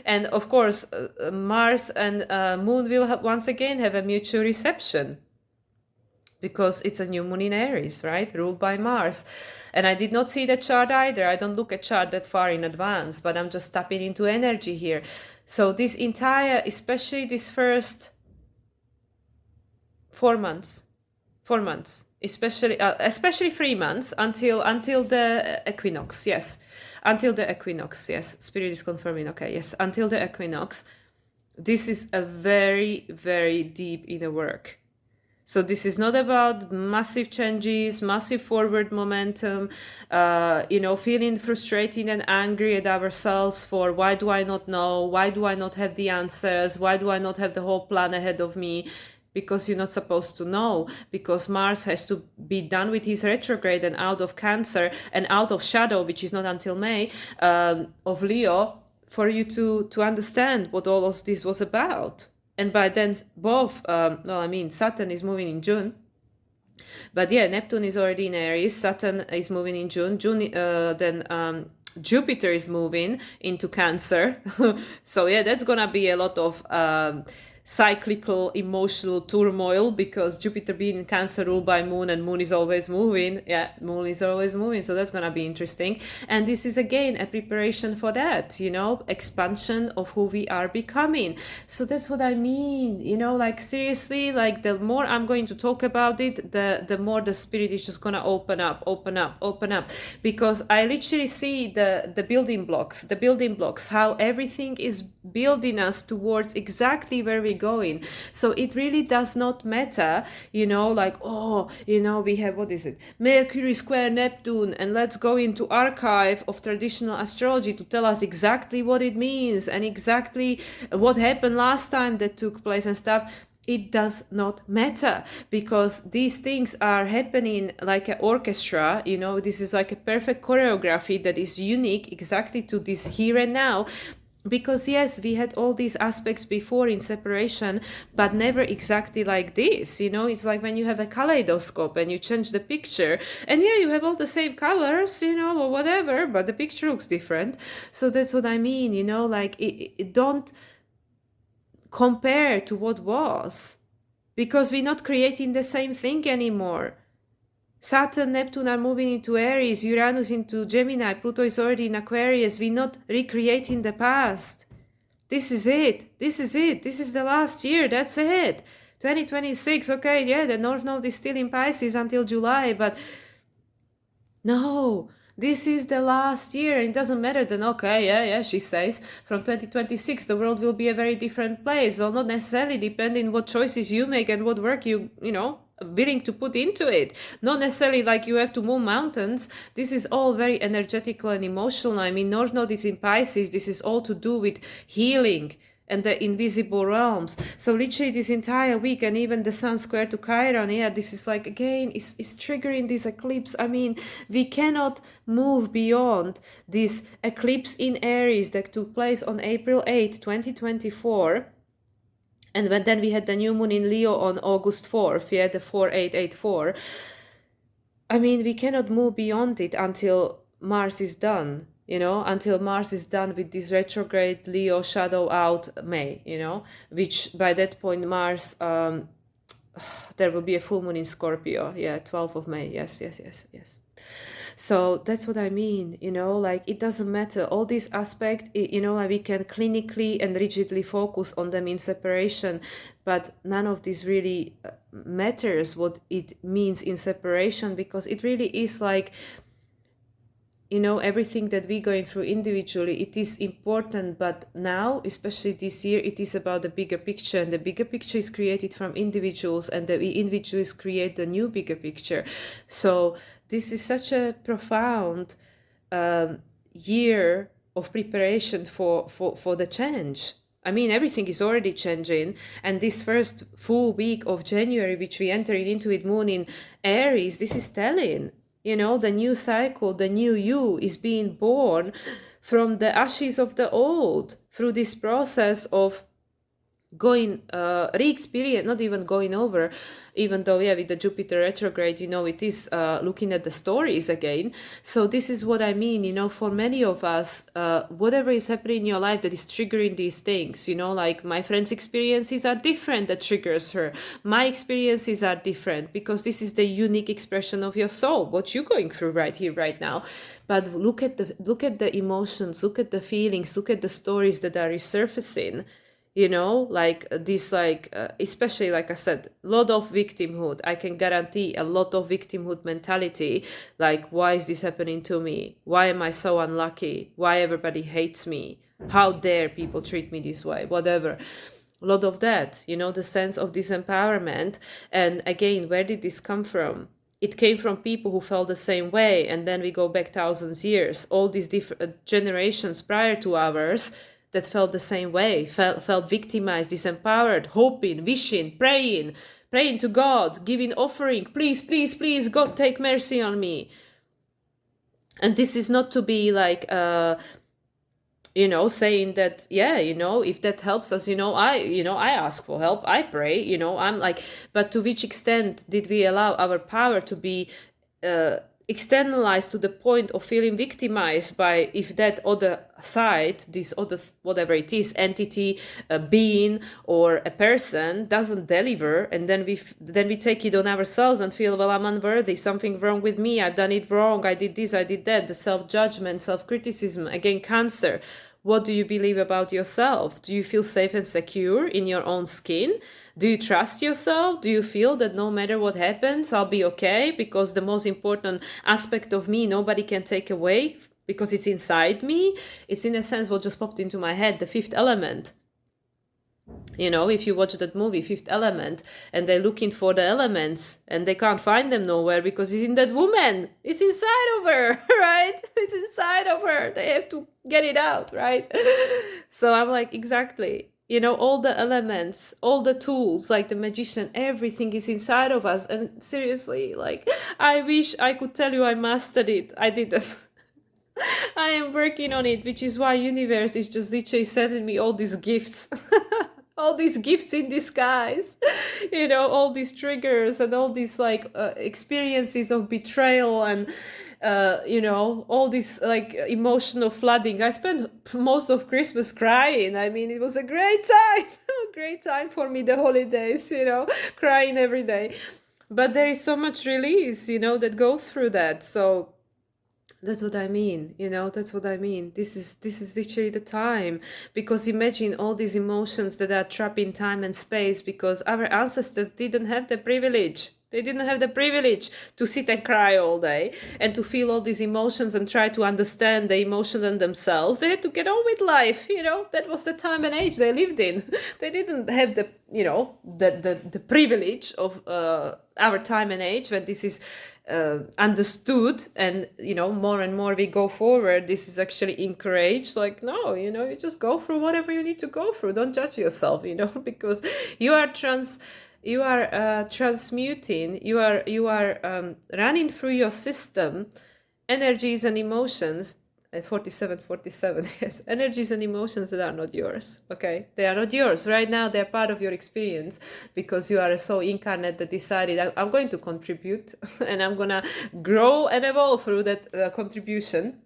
And of course, Mars and Moon will once again have a mutual reception, because it's a new moon in Aries, right? Ruled by Mars. And I did not see the chart either. I don't look at chart that far in advance, but I'm just tapping into energy here. So this entire, especially this first 4 months, especially 3 months until the equinox. Yes, until the equinox. Yes, Spirit is confirming. Okay, yes, until the equinox. This is a very, very deep inner work. So this is not about massive changes, massive forward momentum, feeling frustrated and angry at ourselves for why do I not know? Why do I not have the answers? Why do I not have the whole plan ahead of me? Because you're not supposed to know, because Mars has to be done with his retrograde and out of Cancer and out of shadow, which is not until May, of Leo, for you to understand what all of this was about. And by then, Saturn is moving in June. But yeah, Neptune is already in Aries. Saturn is moving in June. Jupiter is moving into Cancer. So yeah, that's gonna be a lot of cyclical emotional turmoil, because Jupiter being in Cancer ruled by Moon, and Moon is always moving. Yeah, Moon is always moving, so that's gonna be interesting. And this is again a preparation for that, expansion of who we are becoming. So that's what I mean, like seriously, like the more I'm going to talk about it, the more the Spirit is just gonna open up, because I literally see the building blocks, how everything is building us towards exactly where we're going. So it really does not matter, we have, what is it, Mercury square Neptune, and let's go into archive of traditional astrology to tell us exactly what it means and exactly what happened last time that took place and stuff. It does not matter, because these things are happening like an orchestra. This is like a perfect choreography that is unique exactly to this here and now. Because yes, we had all these aspects before in separation, but never exactly like this. It's like when you have a kaleidoscope and you change the picture, and yeah, you have all the same colors, or whatever, but the picture looks different. So that's what I mean, like it don't compare to what was, because we're not creating the same thing anymore. Saturn, Neptune are moving into Aries, Uranus into Gemini, Pluto is already in Aquarius. We're not recreating the past. This is it. This is the last year. That's it. 2026, okay, yeah, the North Node is still in Pisces until July, but no, this is the last year. It doesn't matter then, okay, yeah, she says, from 2026 the world will be a very different place. Well, not necessarily, depending what choices you make and what work you willing to put into it. Not necessarily like you have to move mountains. This is all very energetical and emotional. I mean, North Node is in Pisces. This is all to do with healing and the invisible realms. So literally this entire week, and even the Sun square to Chiron, yeah, this is like, again, is triggering this eclipse. I mean, we cannot move beyond this eclipse in Aries that took place on April 8, 2024. And then we had the new moon in Leo on August 4th, yeah, the 4884. I mean, we cannot move beyond it until Mars is done, until Mars is done with this retrograde Leo shadow out May, which by that point Mars, there will be a full moon in Scorpio, yeah, 12th of May, yes. So that's what I mean, like it doesn't matter. All these aspects, like we can clinically and rigidly focus on them in separation, but none of this really matters what it means in separation, because it really is like, everything that we're going through individually, it is important, but now, especially this year, it is about the bigger picture, and the bigger picture is created from individuals, and the individuals create the new bigger picture. So this is such a profound year of preparation for the change. I mean, everything is already changing. And this first full week of January, which we entering into with Moon in Aries, this is telling, you know, the new cycle, the new you is being born from the ashes of the old through this process of going re-experience, not even going over, even though with the Jupiter retrograde, it is looking at the stories again. So this is what I mean, for many of us, whatever is happening in your life that is triggering these things, like my friend's experiences are different, that triggers her. My experiences are different because this is the unique expression of your soul, what you're going through right here, right now. But look at the emotions, look at the feelings, look at the stories that are resurfacing. Like this, especially, like I said, a lot of victimhood. I can guarantee a lot of victimhood mentality. Like, why is this happening to me? Why am I so unlucky? Why everybody hates me? How dare people treat me this way? Whatever. A lot of that, the sense of disempowerment. And again, where did this come from? It came from people who felt the same way. And then we go back thousands of years, all these different generations prior to ours, that felt the same way, felt victimized, disempowered, hoping, wishing, praying to God, giving offering, please, please, please, God, take mercy on me. And this is not to be like, saying that, if that helps us, I ask for help, I pray, I'm like, but to which extent did we allow our power to be externalized to the point of feeling victimized by, if that other side, this other, whatever it is, entity, a being or a person doesn't deliver, and then we take it on ourselves and feel, well, I'm unworthy, something wrong with me, I've done it wrong, I did this, I did that, the self-judgment, self-criticism, again, Cancer. What do you believe about yourself? Do you feel safe and secure in your own skin? Do you trust yourself? Do you feel that no matter what happens, I'll be okay? Because the most important aspect of me, nobody can take away because it's inside me. It's, in a sense, what just popped into my head, the fifth element. If you watch that movie, Fifth Element, and they're looking for the elements and they can't find them nowhere because it's in that woman. It's inside of her, right? It's inside of her. They have to get it out, right? So I'm like, exactly. All the elements, all the tools, like the magician, everything is inside of us. And seriously, like, I wish I could tell you I mastered it. I didn't. I am working on it, which is why universe is just literally sending me all these gifts. All these gifts in disguise, all these triggers and all these experiences of betrayal and all this emotional flooding. I spent most of Christmas crying. I mean, it was a great time, great time for me, the holidays, crying every day. But there is so much release, that goes through that. So that's what I mean, that's what I mean. This is literally the time, because imagine all these emotions that are trapped in time and space, because our ancestors didn't have the privilege. They didn't have the privilege to sit and cry all day and to feel all these emotions and try to understand the emotions in themselves. They had to get on with life, that was the time and age they lived in. They didn't have the, the privilege of our time and age when this is understood, and more and more we go forward, this is actually encouraged. Like, no, you just go through whatever you need to go through. Don't judge yourself, because you are transmuting, you are running through your system energies and emotions. 47, yes, energies and emotions that are not yours. Okay, they are not yours right now. They're part of your experience because you are a soul incarnate that decided, I'm going to contribute and I'm gonna grow and evolve through that contribution.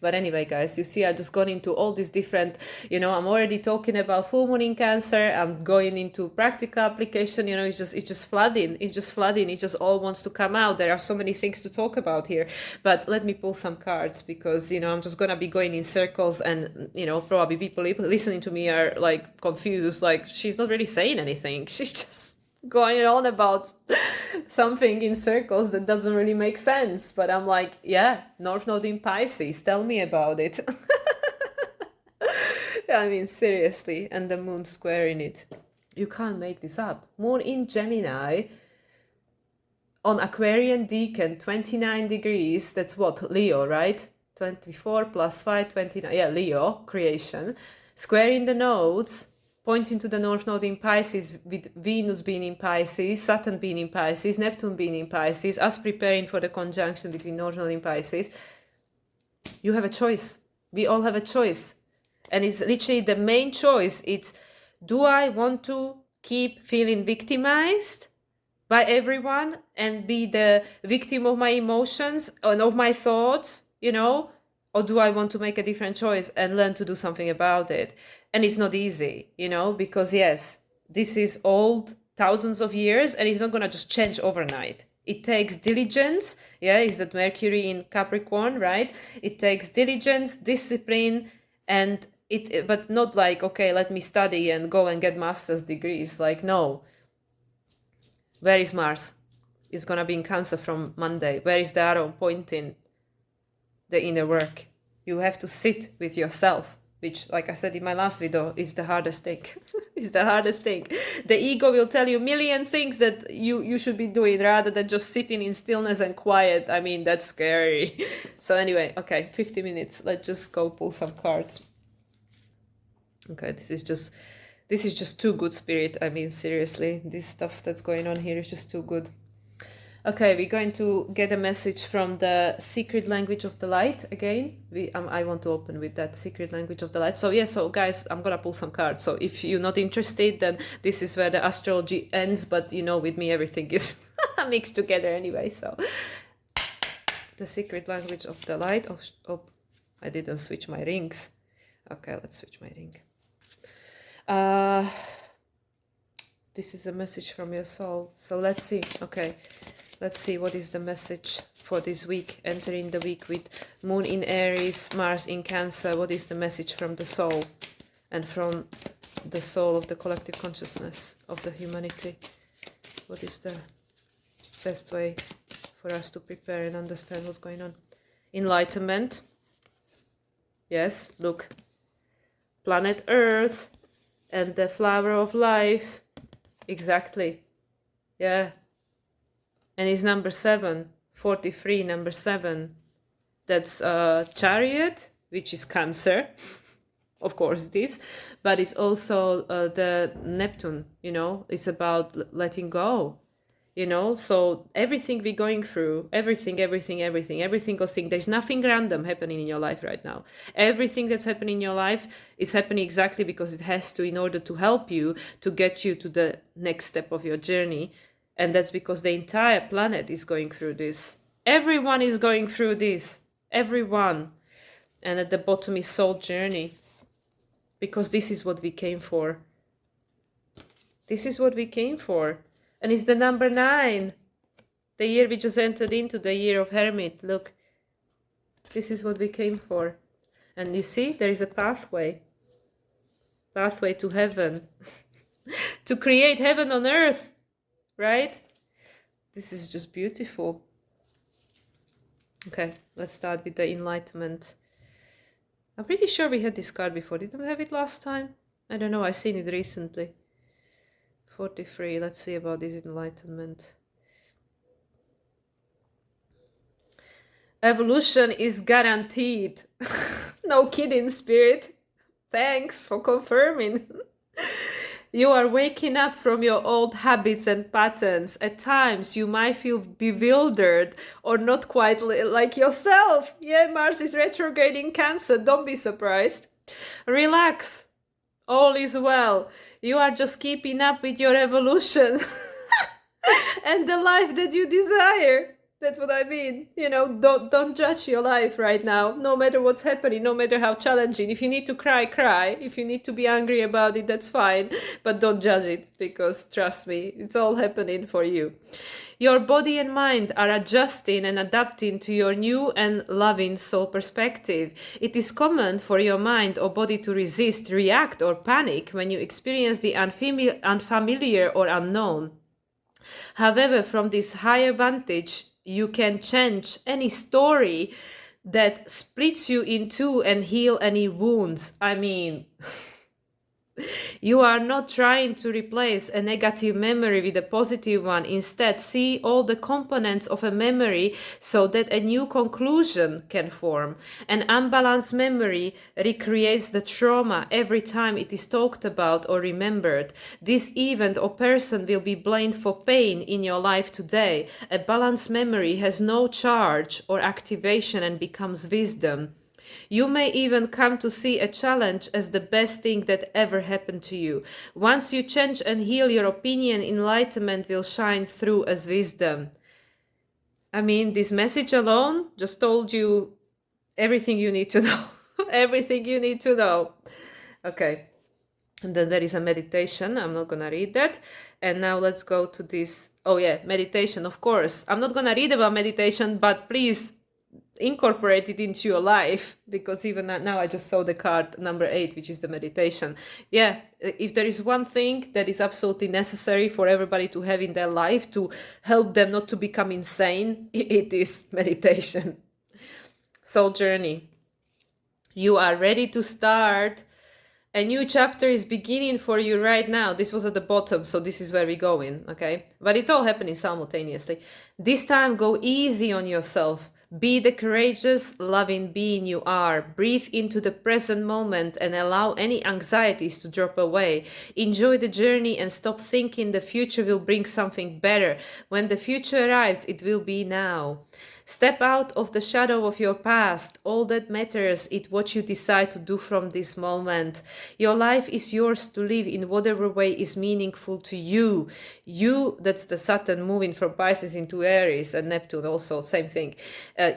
But anyway, guys, you see, I just gone into all these different, I'm already talking about full moon in Cancer. I'm going into practical application, it's just flooding. It's just flooding. It just all wants to come out. There are so many things to talk about here. But let me pull some cards because, I'm just going to be going in circles and, probably people listening to me are like confused. Like, she's not really saying anything. She's just going on about something in circles that doesn't really make sense. But I'm like, yeah, North Node in Pisces, tell me about it. I mean, seriously. And the moon squaring it. You can't make this up. Moon in Gemini on Aquarian Decan, 29 degrees. That's what? Leo, right? 24 plus 5, 29. Yeah, Leo, creation. Squaring the nodes, pointing to the North Node in Pisces, with Venus being in Pisces, Saturn being in Pisces, Neptune being in Pisces, us preparing for the conjunction between North Node in Pisces. You have a choice. We all have a choice. And it's literally the main choice. It's, do I want to keep feeling victimized by everyone and be the victim of my emotions and of my thoughts, you know? Or do I want to make a different choice and learn to do something about it? And it's not easy, you know, because yes, this is old, thousands of years, and it's not going to just change overnight. It takes diligence. Yeah, is that Mercury in Capricorn, right? It takes diligence, discipline, and it, but not like, okay, let me study and go and get master's degrees. Like, no. Where is Mars? It's going to be in Cancer from Monday. Where is the arrow pointing? The inner work. You have to sit with yourself, which, like I said in my last video, is the hardest thing. It's the hardest thing. The ego will tell you a million things that you should be doing rather than just sitting in stillness and quiet. I mean, that's scary. So anyway, okay, 50 minutes. Let's just go pull some cards. Okay, this is just too good, Spirit. I mean, seriously, this stuff that's going on here is just too good. Okay, we're going to get a message from the secret language of the light again. I want to open with that secret language of the light. So yeah, so guys, I'm gonna pull some cards. So if you're not interested, then this is where the astrology ends. But you know, with me, everything is mixed together anyway. So the secret language of the light. Oh, I didn't switch my rings. Okay, let's switch my ring. This is a message from your soul. So let's see. Okay. Let's see what is the message for this week, entering the week with Moon in Aries, Mars in Cancer. What is the message from the soul and from the soul of the collective consciousness of the humanity? What is the best way for us to prepare and understand what's going on? Enlightenment. Yes, look. Planet Earth and the flower of life. Exactly. Yeah. And it's number 7, 43, number 7. That's Chariot, which is Cancer. Of course it is. But it's also the Neptune, you know. It's about letting go, you know. So everything we're going through, every single thing, there's nothing random happening in your life right now. Everything that's happening in your life is happening exactly because it has to, in order to help you, to get you to the next step of your journey. And that's because the entire planet is going through this. Everyone is going through this. Everyone. And at the bottom is soul journey. Because this is what we came for. This is what we came for. And it's the number 9. The year we just entered into, the year of Hermit. Look. This is what we came for. And you see, there is a pathway. Pathway to heaven. To create heaven on earth. Right? This is just beautiful. Okay, let's start with the Enlightenment. I'm pretty sure we had this card before. Didn't we have it last time? I don't know, I've seen it recently. 43, let's see about this Enlightenment. Evolution is guaranteed. No kidding, Spirit. Thanks for confirming. You are waking up from your old habits and patterns. At times, you might feel bewildered or not quite like yourself. Yeah, Mars is retrograde in Cancer. Don't be surprised. Relax. All is well. You are just keeping up with your evolution and the life that you desire. That's what I mean. You know, don't judge your life right now, no matter what's happening, no matter how challenging. If you need to cry, cry. If you need to be angry about it, that's fine. But don't judge it, because trust me, it's all happening for you. Your body and mind are adjusting and adapting to your new and loving soul perspective. It is common for your mind or body to resist, react, or panic when you experience the unfamiliar or unknown. However, from this higher vantage, you can change any story that splits you in two and heal any wounds. I mean, You are not trying to replace a negative memory with a positive one. Instead, see all the components of a memory so that a new conclusion can form. An unbalanced memory recreates the trauma every time it is talked about or remembered. This event or person will be blamed for pain in your life today. A balanced memory has no charge or activation and becomes wisdom. You may even come to see a challenge as the best thing that ever happened to you. Once you change and heal your opinion, enlightenment will shine through as wisdom. I mean, this message alone just told you everything you need to know. Everything you need to know. Okay. And then there is a meditation. I'm not going to read that. And now let's go to this. Oh, yeah, meditation, of course. I'm not going to read about meditation, but please incorporate it into your life, because even now I just saw the card number 8, which is the meditation. Yeah, if there is one thing that is absolutely necessary for everybody to have in their life to help them not to become insane, it is meditation. Soul journey. You are ready to start. A new chapter is beginning for you right now. This was at the bottom, so this is where we're going, okay? But it's all happening simultaneously. This time, go easy on yourself. Be the courageous, loving being you are. Breathe into the present moment and allow any anxieties to drop away. Enjoy the journey and stop thinking the future will bring something better. When the future arrives, it will be now. Step out of the shadow of your past. All that matters is what you decide to do from this moment. Your life is yours to live in whatever way is meaningful to you. That's the Saturn moving from Pisces into Aries, and Neptune also, same thing.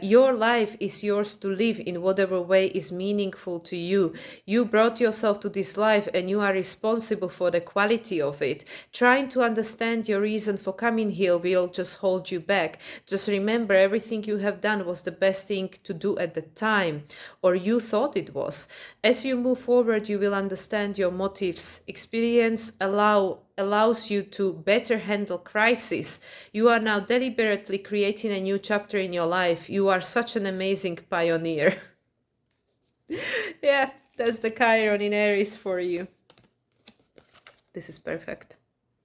Your life is yours to live in whatever way is meaningful to you. You brought yourself to this life and you are responsible for the quality of it. Trying to understand your reason for coming here will just hold you back. Just remember, everything you have done was the best thing to do at the time, or you thought it was. As you move forward, you will understand your motives. Experience allows you to better handle crisis. You are now deliberately creating a new chapter in your life. You are such an amazing pioneer. Yeah, that's the Chiron in Aries for you. This is perfect.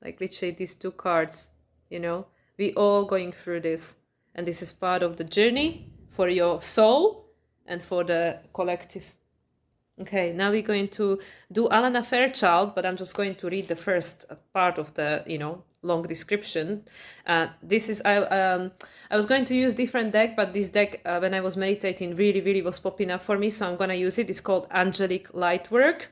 Like literally these two cards, we all going through this. And this is part of the journey for your soul and for the collective. Okay, now we're going to do Alana Fairchild, but I'm just going to read the first part of the, long description. This is, I was going to use different deck, but this deck, when I was meditating, really, really was popping up for me. So I'm going to use it. It's called Angelic Lightwork.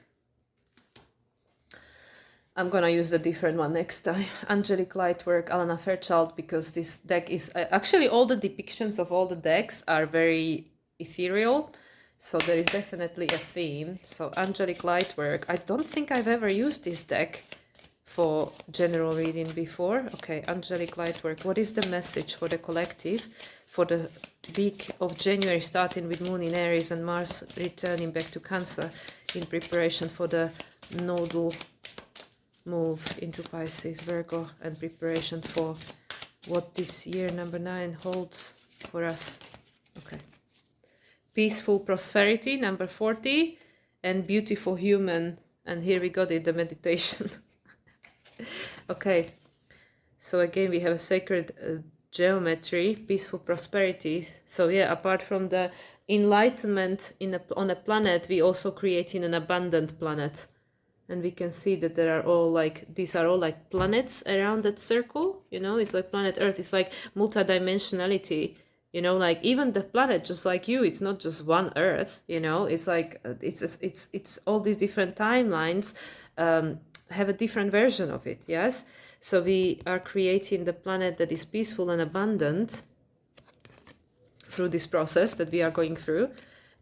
I'm going to use a different one next time. Angelic Lightwork, Alana Fairchild, because this deck is... actually, all the depictions of all the decks are very ethereal. So there is definitely a theme. So Angelic Lightwork. I don't think I've ever used this deck for general reading before. Okay, Angelic Lightwork. What is the message for the collective for the week of January, starting with Moon in Aries and Mars returning back to Cancer in preparation for the nodal move into Pisces, Virgo, and preparation for what this year number 9 holds for us. Okay. Peaceful prosperity, number 40, and beautiful human. And here we got it, the meditation. Okay. So again, we have a sacred geometry, peaceful prosperity. So yeah, apart from the enlightenment on a planet, we also creating an abundant planet. And we can see that there are all these are all like planets around that circle, it's like planet Earth. It's like multidimensionality, like even the planet, just like you, it's not just one Earth, it's like, it's all these different timelines have a different version of it, yes? So we are creating the planet that is peaceful and abundant through this process that we are going through.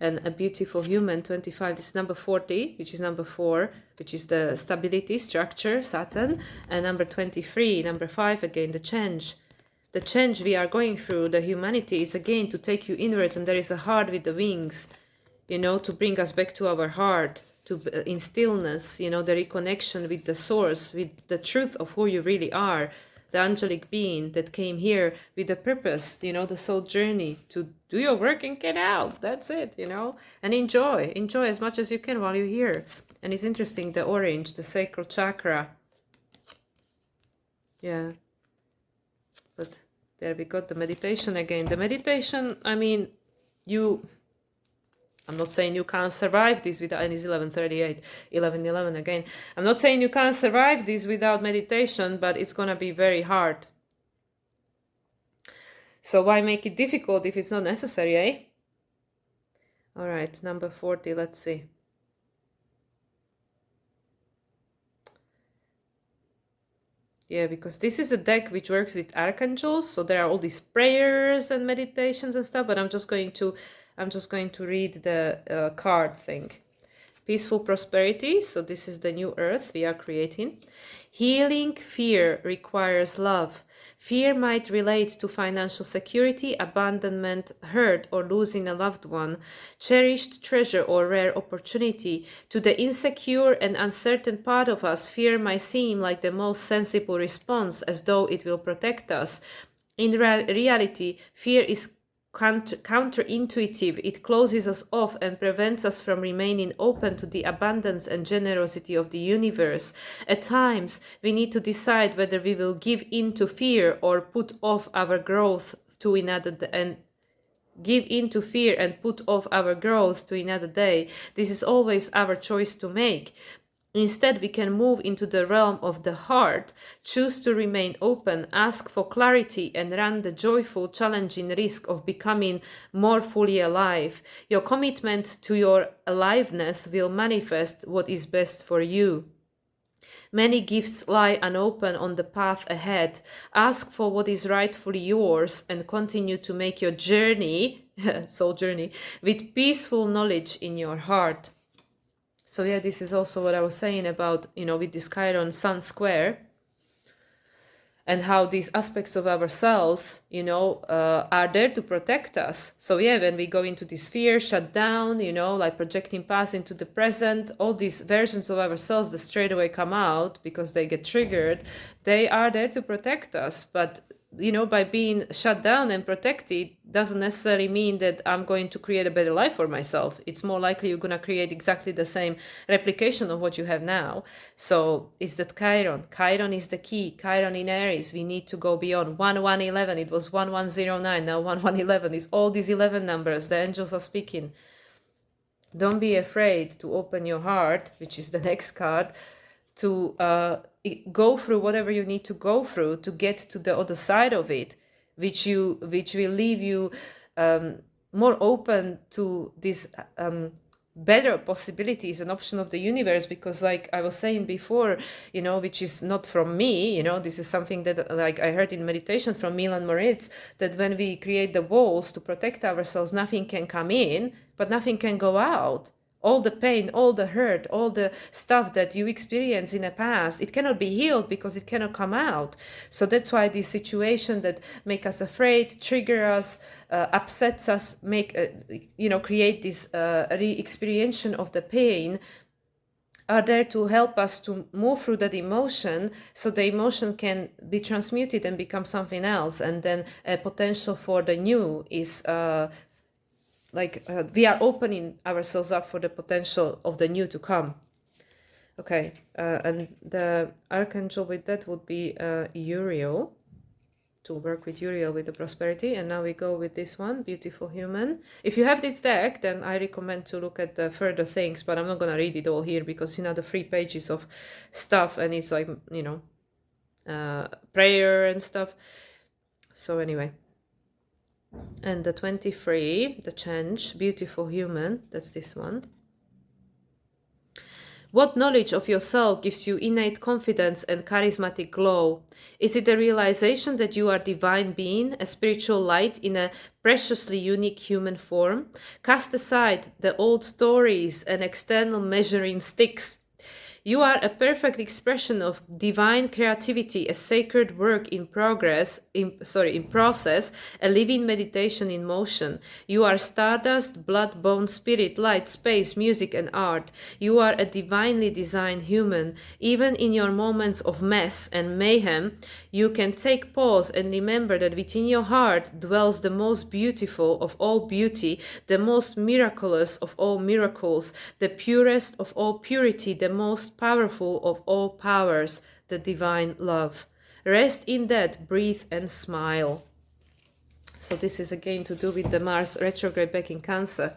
And a beautiful human, 25, is number 40, which is number 4, which is the stability, structure, Saturn. And number 23, number 5, again, the change. The change we are going through, the humanity, is again to take you inwards. And there is a heart with the wings, to bring us back to our heart, in stillness, the reconnection with the source, with the truth of who you really are. The angelic being that came here with a purpose, the soul journey, to do your work and get out. That's it, and enjoy as much as you can while you're here. And it's interesting, the orange, the sacral chakra. Yeah. But there we got the meditation again. The meditation, I mean, I'm not saying you can't survive this without, and it's 11:38, 11:11 again. I'm not saying you can't survive this without meditation, but it's gonna be very hard. So why make it difficult if it's not necessary, eh? All right, number 40, let's see. Yeah, because this is a deck which works with archangels, so there are all these prayers and meditations and stuff, but I'm just going to read the card thing. Peaceful prosperity, so this is the new earth we are creating. Healing fear requires love. Fear might relate to financial security, abandonment, hurt, or losing a loved one, cherished treasure, or rare opportunity. To the insecure and uncertain part of us, fear might seem like the most sensible response, as though it will protect us. In reality, fear is counterintuitive. It closes us off and prevents us from remaining open to the abundance and generosity of the universe. At times, we need to decide whether we will give in to fear or put off our growth to another and give in to fear and put off our growth to another day. This is always our choice to make. Instead, we can move into the realm of the heart, choose to remain open, ask for clarity, and run the joyful, challenging risk of becoming more fully alive. Your commitment to your aliveness will manifest what is best for you. Many gifts lie unopened on the path ahead. Ask for what is rightfully yours and continue to make your journey, soul journey, with peaceful knowledge in your heart. So yeah, this is also what I was saying about, with this Chiron Sun square, and how these aspects of ourselves, are there to protect us. So yeah, when we go into this fear, shut down, like projecting past into the present, all these versions of ourselves that straight away come out because they get triggered, they are there to protect us. But by being shut down and protected doesn't necessarily mean that I'm going to create a better life for myself. It's more likely you're going to create exactly the same replication of what you have now. So it's that Chiron. Chiron is the key. Chiron in Aries. We need to go beyond 1111. It was 1109. Now 1111 is all these 11 numbers. The angels are speaking. Don't be afraid to open your heart, which is the next card, to go through whatever you need to go through to get to the other side of it, which will leave you more open to these better possibilities and option of the universe. Because like I was saying before, which is not from me, this is something that like I heard in meditation from Milan Moritz, that when we create the walls to protect ourselves, nothing can come in, but nothing can go out. All the pain, all the hurt, all the stuff that you experienced in the past, it cannot be healed because it cannot come out. So that's why these situations that make us afraid, trigger us, upsets us, make create this re-experience of the pain, are there to help us to move through that emotion, so the emotion can be transmuted and become something else. And then a potential for the new is we are opening ourselves up for the potential of the new to come. Okay, and the archangel with that would be Uriel, to work with Uriel with the prosperity. And now we go with this one, beautiful human. If you have this deck, then I recommend to look at the further things, but I'm not gonna read it all here because the 3 pages of stuff, and it's like prayer and stuff. So anyway. And the 23, the change, beautiful human, that's this one. What knowledge of yourself gives you innate confidence and charismatic glow? Is it the realization that you are divine being, a spiritual light in a preciously unique human form? Cast aside the old stories and external measuring sticks. You are a perfect expression of divine creativity, a sacred work in progress, in process, a living meditation in motion. You are stardust, blood, bone, spirit, light, space, music, and art. You are a divinely designed human. Even in your moments of mess and mayhem, you can take pause and remember that within your heart dwells the most beautiful of all beauty, the most miraculous of all miracles, the purest of all purity, the most powerful of all powers, the divine love. Rest in that, breathe and smile. So this is again to do with the Mars retrograde back in Cancer,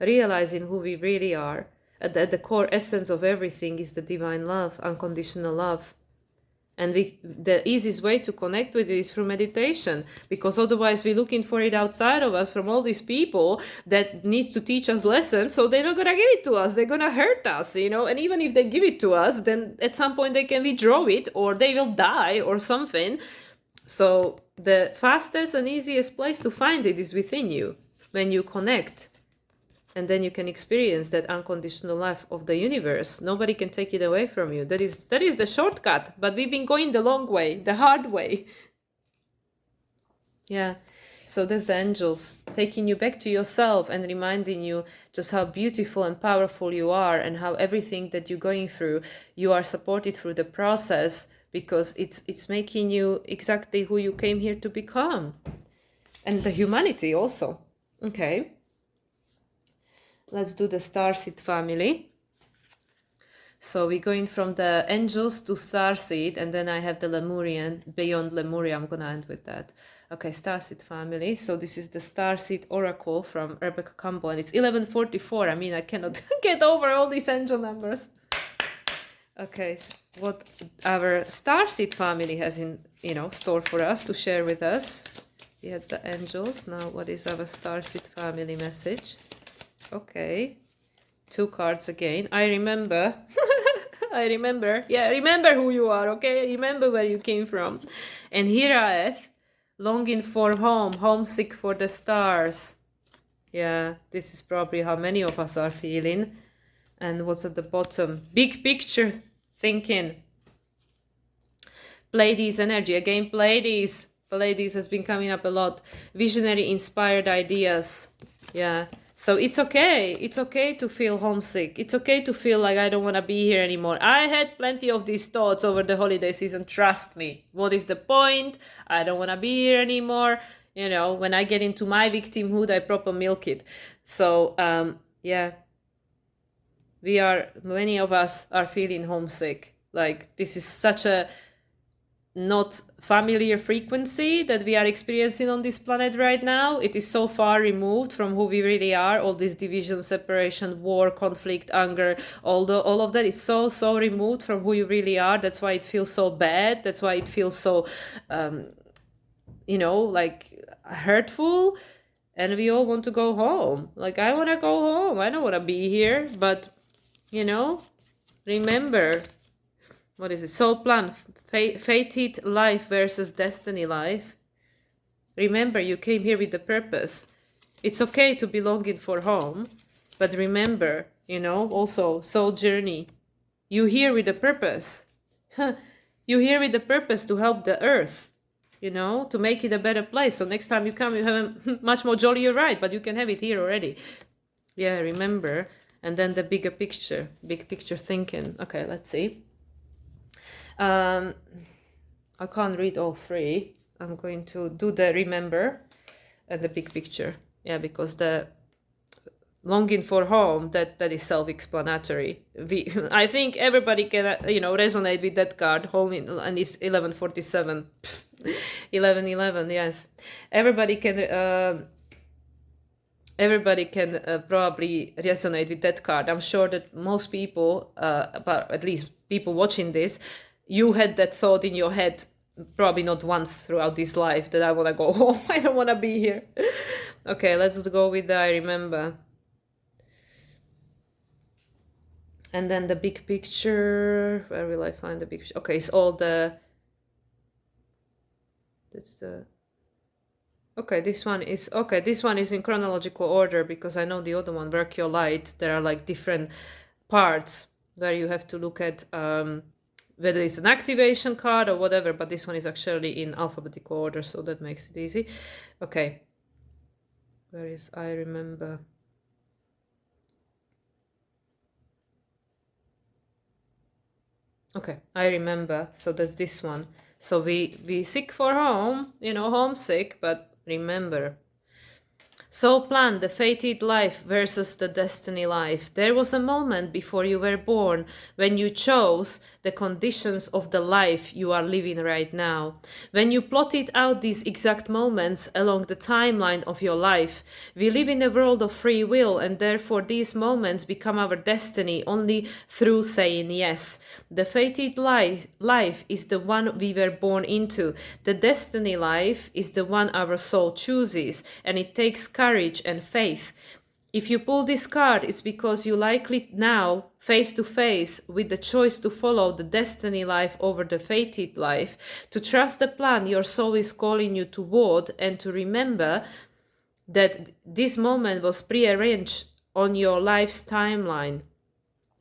realizing who we really are. At the core essence of everything is the divine love, unconditional love. And the easiest way to connect with it is through meditation, because otherwise we're looking for it outside of us from all these people that needs to teach us lessons, so they're not going to give it to us, they're going to hurt us, you know. And even if they give it to us, then at some point they can withdraw it, or they will die or something. So the fastest and easiest place to find it is within you, when you connect. And then you can experience that unconditional love of the universe. Nobody can take it away from you. That is the shortcut. But we've been going the long way, the hard way. Yeah. So there's the angels taking you back to yourself and reminding you just how beautiful and powerful you are, and how everything that you're going through, you are supported through the process, because it's making you exactly who you came here to become. And the humanity also. Okay. Let's do the starseed family. So we're going from the angels to starseed, and then I have the Lemurian, beyond Lemuria. I'm going to end with that. Okay, starseed family. So this is the starseed oracle from Rebecca Campbell, and it's 1144. I mean, I cannot get over all these angel numbers. Okay, what our starseed family has in store for us to share with us. We had the angels. Now, what is our starseed family message? Okay, 2 cards again. I remember. I remember. Yeah, remember who you are, okay? Remember where you came from. And here I am, longing for home, homesick for the stars. Yeah, this is probably how many of us are feeling. And what's at the bottom? Big picture thinking. Pleiades energy. Again, Pleiades. Pleiades has been coming up a lot. Visionary inspired ideas. Yeah. So it's okay. It's okay to feel homesick. It's okay to feel like I don't want to be here anymore. I had plenty of these thoughts over the holiday season. Trust me. What is the point? I don't want to be here anymore. You know, when I get into my victimhood, I proper milk it. So, yeah. Many of us are feeling homesick. Like, this is such a not familiar frequency that we are experiencing on this planet right now. It is so far removed from who we really are. All this division, separation, war, conflict, anger, all of that is so removed from who you really are. That's why it feels so bad. That's why it feels so like hurtful. And we all want to go home. Like, I want to go home. I don't want to be here. But remember, what is it? Soul plan, fated life versus destiny life. Remember, you came here with a purpose. It's okay to be longing for home, but remember, also soul journey. You're here with a purpose. You're here with a purpose to help the earth, to make it a better place. So next time you come, you have a much more jollier ride, but you can have it here already. Yeah, remember. And then the bigger picture, big picture thinking. Okay, let's see. I can't read all 3. I'm going to do the remember and the big picture. Yeah, because the longing for home, that is self-explanatory. I think everybody can, resonate with that card, home, and it's 1147. 1111, yes. Everybody can probably resonate with that card. I'm sure that most people, but at least people watching this, you had that thought in your head, probably not once throughout this life, that I want to go home. I don't want to be here. Okay, let's go with the I remember. And then the big picture. Where will I find the big picture? Okay, it's all the... Okay, this one is in chronological order, because I know the other one, Work Your Light, there are like different parts. where you have to look at whether it's an activation card or whatever, but this one is actually in alphabetical order, so that makes it easy. Okay. Where is I remember? Okay, I remember. So that's this one. So we seek for home, homesick, but remember. So plan the fated life versus the destiny life. There was a moment before you were born when you chose the conditions of the life you are living right now. When you plotted out these exact moments along the timeline of your life, we live in a world of free will, and therefore these moments become our destiny only through saying yes. The fated life is the one we were born into. The destiny life is the one our soul chooses, and it takes courage and faith. If you pull this card, it's because you likely now, face to face with the choice to follow the destiny life over the fated life, to trust the plan your soul is calling you toward, and to remember that this moment was prearranged on your life's timeline.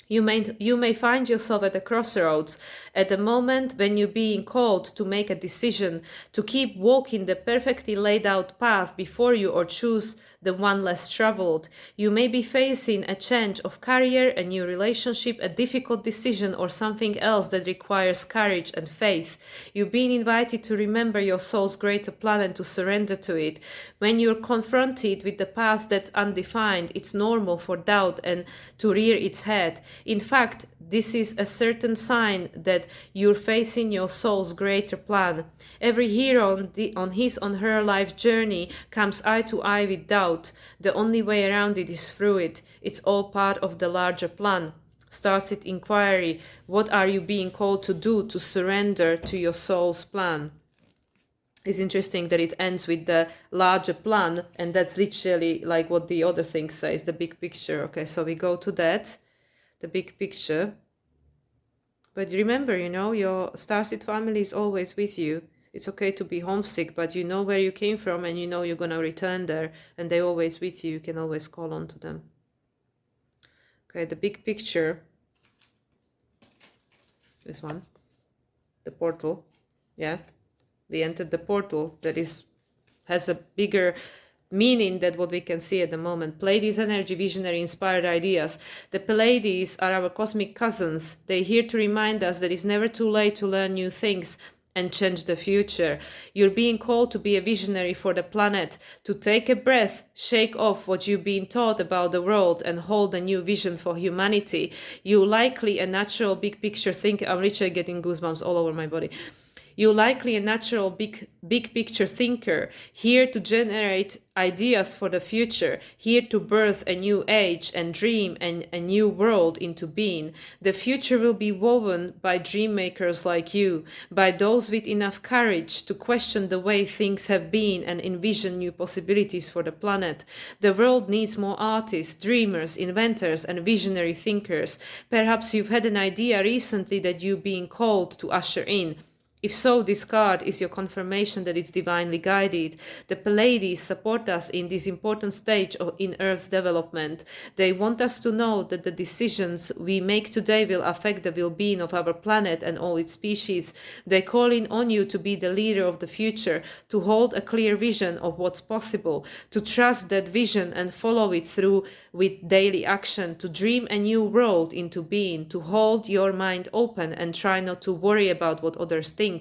You may find yourself at a crossroads, at a moment when you're being called to make a decision, to keep walking the perfectly laid out path before you or choose the one less traveled. You may be facing a change of career, a new relationship, a difficult decision, or something else that requires courage and faith. You've been invited to remember your soul's greater plan and to surrender to it. When you're confronted with the path that's undefined, it's normal for doubt and to rear its head. In fact, this is a certain sign that you're facing your soul's greater plan. Every hero on his or her life journey comes eye to eye with doubt. The only way around it is through it. It's all part of the larger plan. Starts its inquiry. What are you being called to do to surrender to your soul's plan? It's interesting that it ends with the larger plan, and that's literally like what the other thing says, the big picture. Okay, so we go to that, the big picture. But remember, your starseed family is always with you. It's okay to be homesick, but you know where you came from, and you know you're going to return there, and they're always with you. You can always call on to them. Okay, the big picture. This one. The portal. Yeah. We entered the portal that has a bigger meaning than what we can see at the moment. Pleiades energy, visionary, inspired ideas. The Pleiades are our cosmic cousins. They're here to remind us that it's never too late to learn new things and change the future. You're being called to be a visionary for the planet, to take a breath, shake off what you've been taught about the world, and hold a new vision for humanity. You're likely a natural big picture thinker. I'm literally getting goosebumps all over my body. You're likely a natural big picture thinker, here to generate ideas for the future, here to birth a new age and dream and a new world into being. The future will be woven by dream makers like you, by those with enough courage to question the way things have been and envision new possibilities for the planet. The world needs more artists, dreamers, inventors, and visionary thinkers. Perhaps you've had an idea recently that you're being called to usher in. If so, this card is your confirmation that it's divinely guided. The Pleiades support us in this important stage in Earth's development. They want us to know that the decisions we make today will affect the well-being of our planet and all its species. They're calling on you to be the leader of the future, to hold a clear vision of what's possible, to trust that vision and follow it through with daily action, to dream a new world into being, to hold your mind open and try not to worry about what others think.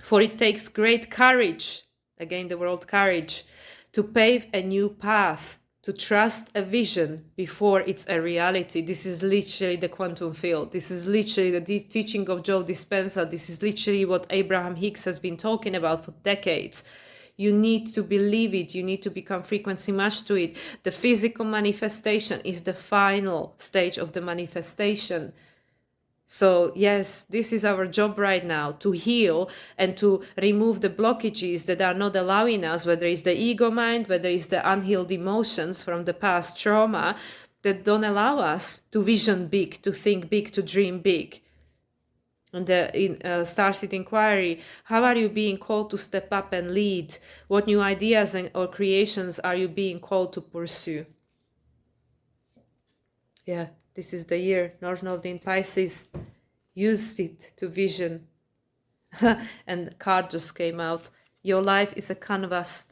For it takes great courage, again the word courage, to pave a new path, to trust a vision before it's a reality. This is literally the quantum field. This is literally the teaching of Joe Dispenza. This is literally what Abraham Hicks has been talking about for decades. You need to believe it. You need to become frequency matched to it. The physical manifestation is the final stage of the manifestation. So yes, this is our job right now, to heal and to remove the blockages that are not allowing us, whether it's the ego mind, whether it's the unhealed emotions from the past trauma that don't allow us to vision big, to think big, to dream big. And in Starseed Inquiry, how are you being called to step up and lead? What new ideas or creations are you being called to pursue? Yeah. This is the year North Node in Pisces used it to vision. And the card just came out. Your life is a canvas.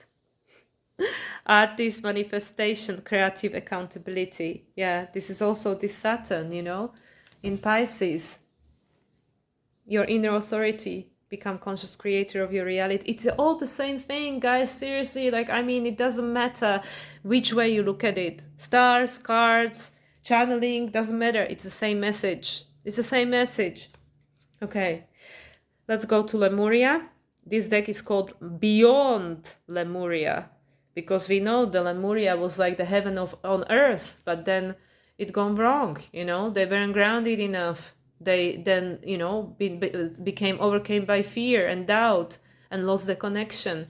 Artist, manifestation, creative accountability. Yeah, this is also this Saturn, you know, in Pisces. Your inner authority, become conscious creator of your reality. It's all the same thing, guys. Seriously, like, I mean, it doesn't matter which way you look at it. Stars, cards, channeling, doesn't matter. It's the same message. It's the same message. Okay, let's go to Lemuria. This deck is called Beyond Lemuria, because we know the Lemuria was like the heaven on earth, but then it gone wrong, you know. They weren't grounded enough. They then, you know, became overcame by fear and doubt and lost the connection.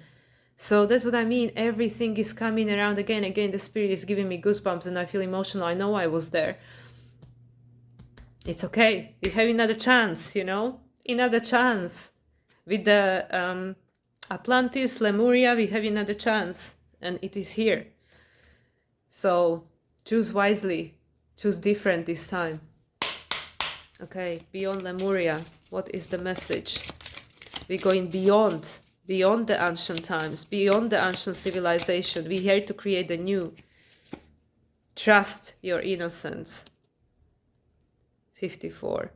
So that's what I mean. Everything is coming around again. Again, the spirit is giving me goosebumps and I feel emotional. I know I was there. It's okay. You have another chance, you know, another chance. With the Atlantis, Lemuria, we have another chance. And it is here. So choose wisely. Choose different this time. Okay, beyond Lemuria, what is the message? We're going beyond the ancient times, beyond the ancient civilization. We're here to create the new. Trust your innocence. 54.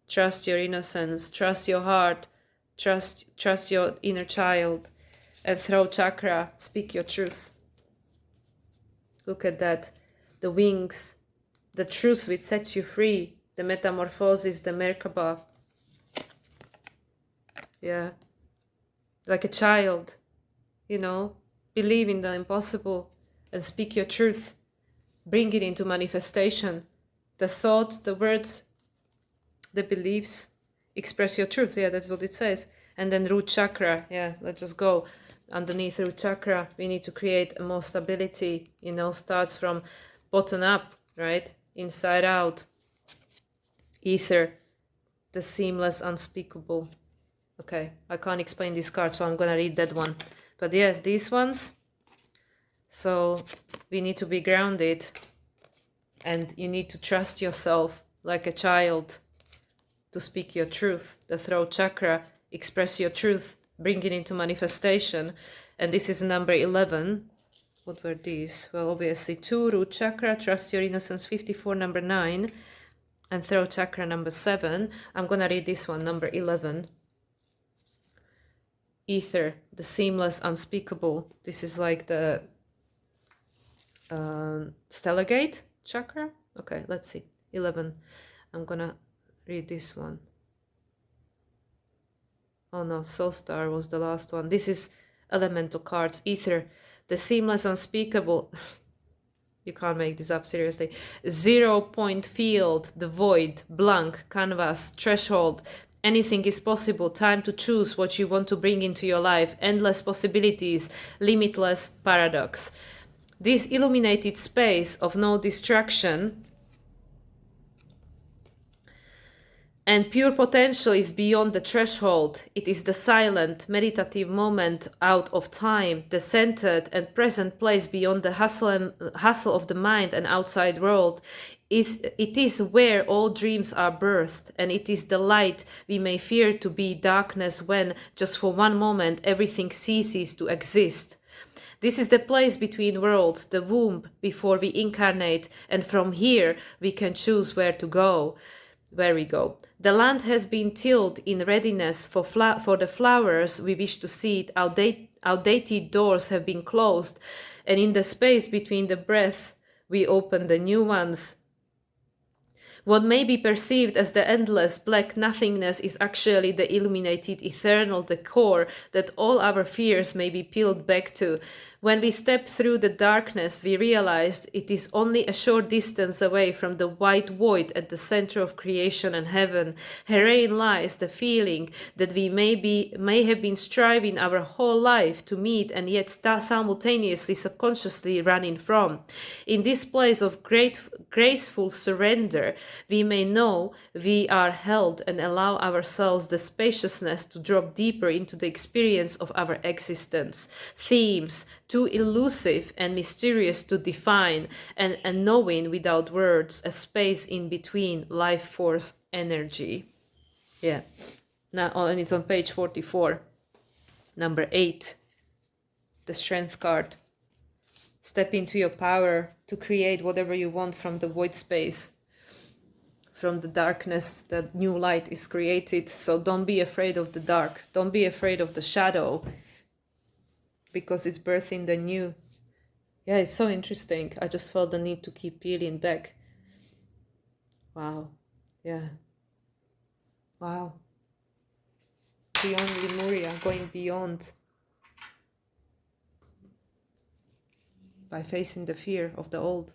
Trust your innocence, trust your heart, trust your inner child. And throat chakra, speak your truth. Look at that. The wings, the truth will set you free. The metamorphosis, the Merkaba. Yeah. Like a child, you know, believe in the impossible and speak your truth. Bring it into manifestation. The thoughts, the words, the beliefs, express your truth. Yeah, that's what it says. And then root chakra. Yeah, let's just go underneath root chakra. We need to create more stability, you know, starts from bottom up, right? Inside out. Ether, the seamless, unspeakable. Okay, I can't explain this card, so I'm gonna read that one. But yeah, these ones. So we need to be grounded, and you need to trust yourself like a child to speak your truth. The throat chakra, express your truth, bring it into manifestation. And this is number 11. What were these? Well, obviously 2, root chakra, trust your innocence, 54, number 9. And throat chakra, number 7. I'm going to read this one, number 11. Ether, the seamless, unspeakable. This is like the stellar gate chakra. Okay, let's see. 11. I'm going to read this one. Oh no, Soul Star was the last one. This is elemental cards. Ether, the seamless, unspeakable. You can't make this up, seriously. 0 point field, the void, blank, canvas, threshold. Anything is possible. Time to choose what you want to bring into your life. Endless possibilities, limitless paradox. This illuminated space of no distraction and pure potential is beyond the threshold. It is the silent, meditative moment out of time, the centered and present place beyond the hustle of the mind and outside world. It is where all dreams are birthed, and it is the light we may fear to be darkness when, just for one moment, everything ceases to exist. This is the place between worlds, the womb before we incarnate, and from here we can choose where to go. Where we go. The land has been tilled in readiness for the flowers we wish to seed. Outdated doors have been closed, and in the space between the breath, we open the new ones. What may be perceived as the endless black nothingness is actually the illuminated eternal, the core that all our fears may be peeled back to. When we step through the darkness, we realize it is only a short distance away from the white void at the center of creation and heaven. Herein lies the feeling that we may have been striving our whole life to meet and yet simultaneously subconsciously running from. In this place of graceful surrender, we may know we are held and allow ourselves the spaciousness to drop deeper into the experience of our existence. Themes too elusive and mysterious to define, and knowing without words, a space in between, life force energy. Yeah. Now, and it's on page 44, number 8, the Strength card. Step into your power to create whatever you want from the void space. From the darkness, the new light is created. So don't be afraid of the dark. Don't be afraid of the shadow, because it's birthing the new. Yeah, it's so interesting. I just felt the need to keep peeling back. Wow. Yeah. Wow. Beyond Lemuria, going beyond. By facing the fear of the old.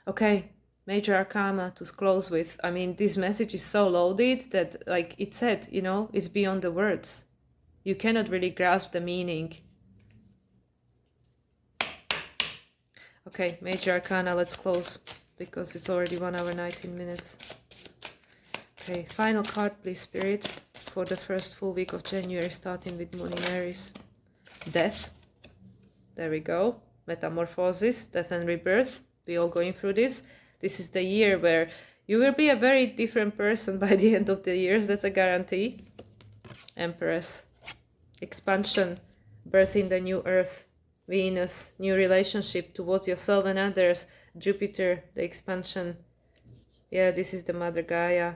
Okay, major arcana to close with. I mean, this message is so loaded that, like it said, you know, it's beyond the words. You cannot really grasp the meaning. Okay, major arcana, let's close, because it's already 1 hour 19 minutes. Okay, final card, please, Spirit, for the first full week of January, starting with Moon in Aries. Death. There we go. Metamorphosis, death and rebirth. We all going through this. This is the year where you will be a very different person by the end of the years. That's a guarantee. Empress. Expansion. Birthing the new earth. Venus. New relationship towards yourself and others. Jupiter. The expansion. Yeah, this is the Mother Gaia.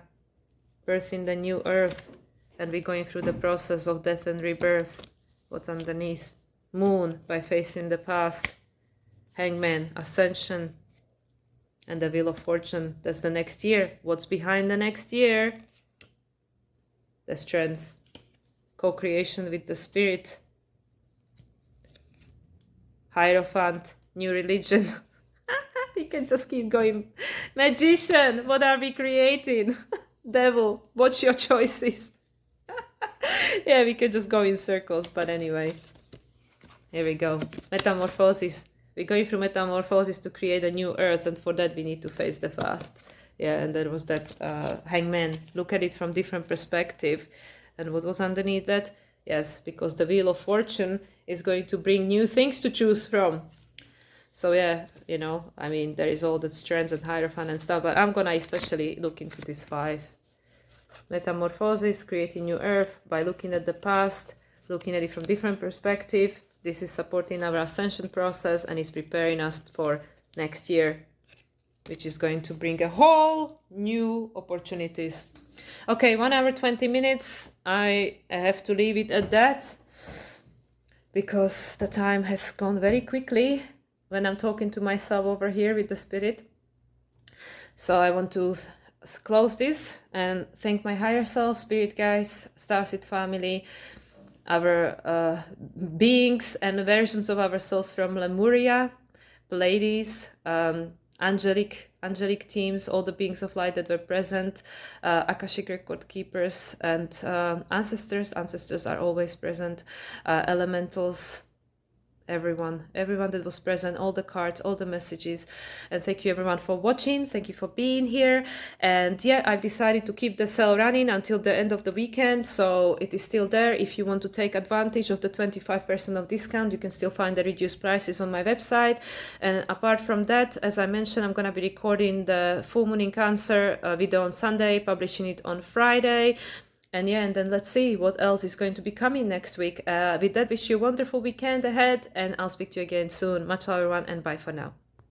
Birthing the new earth. And we're going through the process of death and rebirth. What's underneath? Moon, by facing the past. Hangman, ascension, and the Wheel of Fortune. That's the next year. What's behind the next year? The Strength, co-creation with the Spirit. Hierophant, new religion. We can just keep going. Magician, what are we creating? Devil, watch your choices. Yeah, we can just go in circles, but anyway. Here we go. Metamorphosis. We're going through metamorphosis to create a new earth, and for that we need to face the past. Yeah, and there was that hangman. Look at it from different perspective. And what was underneath that? Yes, because the Wheel of Fortune is going to bring new things to choose from. So yeah, you know, I mean, there is all that strength and hierophant and stuff, but I'm gonna especially look into this 5. Metamorphosis, creating new earth by looking at the past, looking at it from different perspective. This is supporting our ascension process and is preparing us for next year, which is going to bring a whole new opportunities. Okay, 1 hour 20 minutes. I have to leave it at that because the time has gone very quickly when I'm talking to myself over here with the Spirit. So I want to close this and thank my higher self, Spirit guides, Starseed family, our beings and versions of ourselves from Lemuria, Pleiades, angelic teams, all the beings of light that were present, Akashic record keepers, and ancestors. Ancestors are always present, elementals, everyone that was present, all the cards, all the messages. And thank you everyone for watching. Thank you for being here. And yeah, I've decided to keep the sale running until the end of the weekend, so it is still there. If you want to take advantage of the 25% of discount, you can still find the reduced prices on my website. And apart from that, as I mentioned, I'm going to be recording the full moon in Cancer video on Sunday, publishing it on Friday. And yeah, and then let's see what else is going to be coming next week. With that, wish you a wonderful weekend ahead, and I'll speak to you again soon. Much love, everyone, and bye for now.